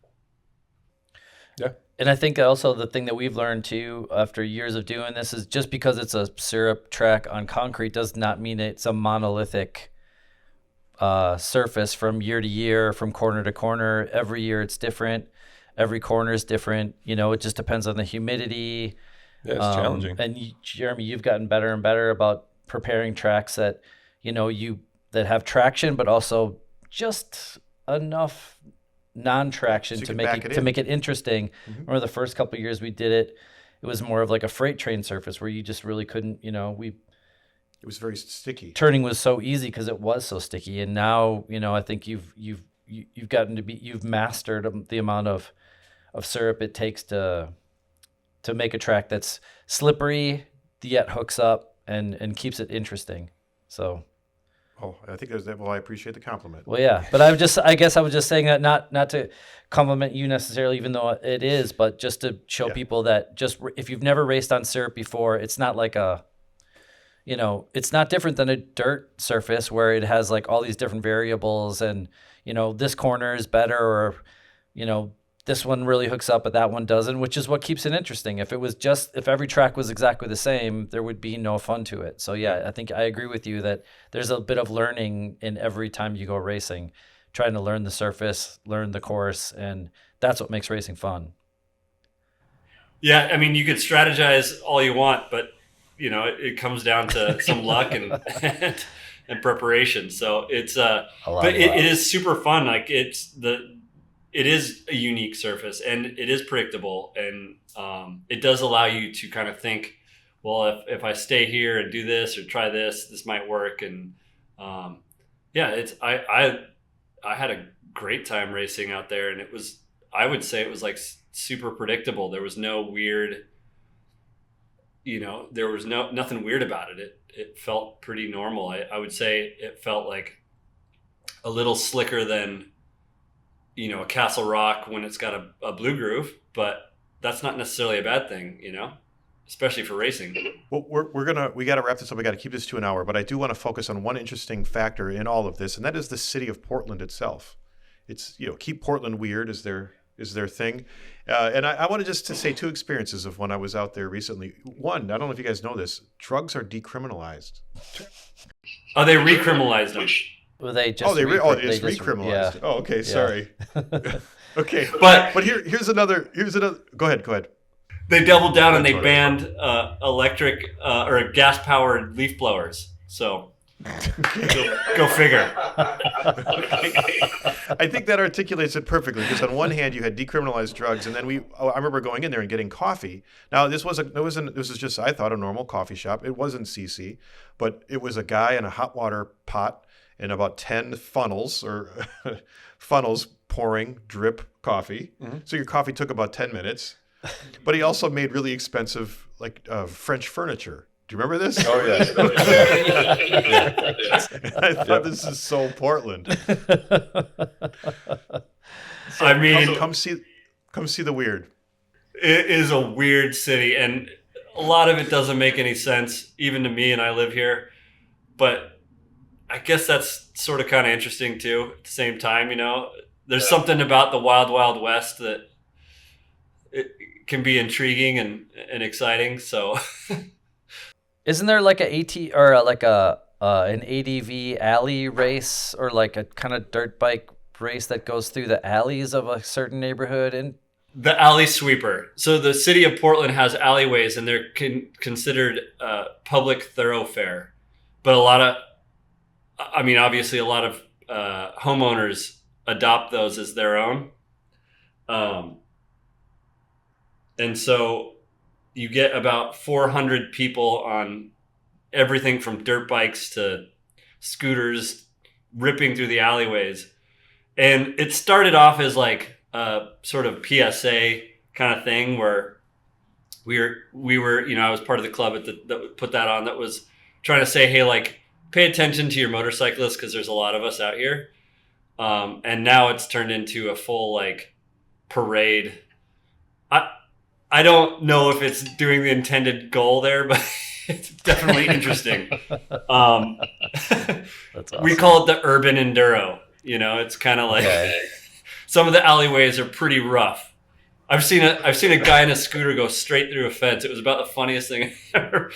Yeah. And I think also the thing that we've learned too after years of doing this is, just because it's a syrup track on concrete does not mean it's a monolithic surface from year to year, from corner to corner. Every year it's different. Every corner is different. It just depends on the humidity Yeah, it's challenging. And Jeremy, you've gotten better and better about preparing tracks that, that have traction, but also just enough non-traction So you to can make back it it to in. make it interesting. Remember the first couple of years we did it, it was more of like a freight train surface where you just really couldn't, it was very sticky. turning was so easy because it was so sticky. And now, I think you've mastered the amount of syrup it takes to make a track that's slippery yet hooks up and keeps it interesting. So. Oh, I think there's that. Well, I appreciate the compliment. Well, yeah, but I guess I was just saying that not to compliment you necessarily, even though it is, but just to show people that if you've never raced on syrup before, it's not like it's not different than a dirt surface where it has like all these different variables and, this corner is better or, this one really hooks up, but that one doesn't, which is what keeps it interesting. If every track was exactly the same, there would be no fun to it. So yeah, I think I agree with you that there's a bit of learning in every time you go racing, trying to learn the surface, learn the course, and that's what makes racing fun. Yeah, I mean, you could strategize all you want, but it comes down to some luck and and preparation. So it's but it is super fun. Like it is a unique surface and it is predictable, and it does allow you to kind of think, well, if I stay here and do this or try this might work. And it's I had a great time racing out there, and I would say it was like super predictable. There was no weird, there was nothing weird about it. It felt pretty normal. I would say it felt like a little slicker than a Castle Rock when it's got a blue groove, but that's not necessarily a bad thing, especially for racing. Well, we got to wrap this up. We got to keep this to an hour, but I do want to focus on one interesting factor in all of this, and that is the city of Portland itself. It's keep Portland weird is their thing, and I wanted just to say two experiences of when I was out there recently. One, I don't know if you guys know this, drugs are decriminalized. Oh, they recriminalized them. Well, they just it's recriminalized. Yeah. Oh, okay, Yeah. sorry. Okay, But here's another. Go ahead. They doubled down and they banned electric or gas-powered leaf blowers. So go figure. I think that articulates it perfectly, because on one hand you had decriminalized drugs, and then I remember going in there and getting coffee. Now this was just, I thought, a normal coffee shop. It wasn't CC, but it was a guy in a hot water pot and about 10 funnels pouring drip coffee. Mm-hmm. So your coffee took about 10 minutes. But he also made really expensive French furniture. Do you remember this? Oh, yeah. I thought this is so Portland. I mean, come see the weird. It is a weird city, and a lot of it doesn't make any sense, even to me, and I live here. But I guess that's sort of kind of interesting too. At the same time, there's something about the wild, wild west that it can be intriguing and exciting. So, isn't there like an an ADV alley race, or like a kind of dirt bike race that goes through the alleys of a certain neighborhood? And the alley sweeper. So the city of Portland has alleyways, and they're considered public thoroughfare. But obviously a lot of homeowners adopt those as their own. And so you get about 400 people on everything from dirt bikes to scooters ripping through the alleyways. And it started off as like a sort of PSA kind of thing where we were, I was part of the club that put that on, that was trying to say, hey, like, pay attention to your motorcyclists because there's a lot of us out here. And now it's turned into a full like parade. I don't know if it's doing the intended goal there, but it's definitely interesting. that's awesome. We call it the urban enduro. It's kind of like some of the alleyways are pretty rough. I've seen a guy in a scooter go straight through a fence. It was about the funniest thing ever.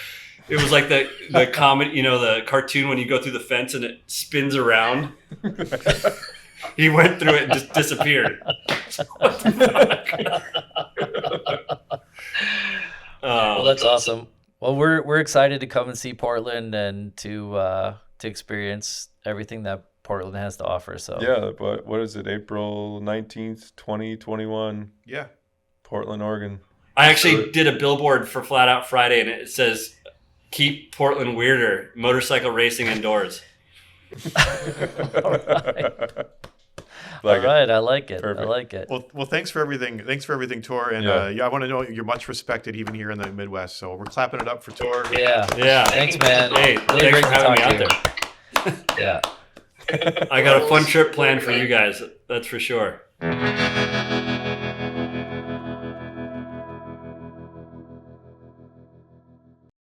It was like the comedy, the cartoon when you go through the fence and it spins around. He went through it and just disappeared. What the fuck? Well, that's awesome. Well, we're excited to come and see Portland and to experience everything that Portland has to offer. So Yeah, but what is it? April 19th, 2021. Yeah. Portland, Oregon. I actually did a billboard for Flat Out Friday, and it says, "Keep Portland weirder, motorcycle racing indoors." All right, I like it. Perfect. I like it. Well, thanks for everything. Thanks for everything, Tor. And I want to know you're much respected even here in the Midwest. So we're clapping it up for Tor. Yeah. Yeah. Thanks, man. Hey, Really thanks great for to having me talk out to there. Yeah. I got a fun trip planned for you guys. That's for sure.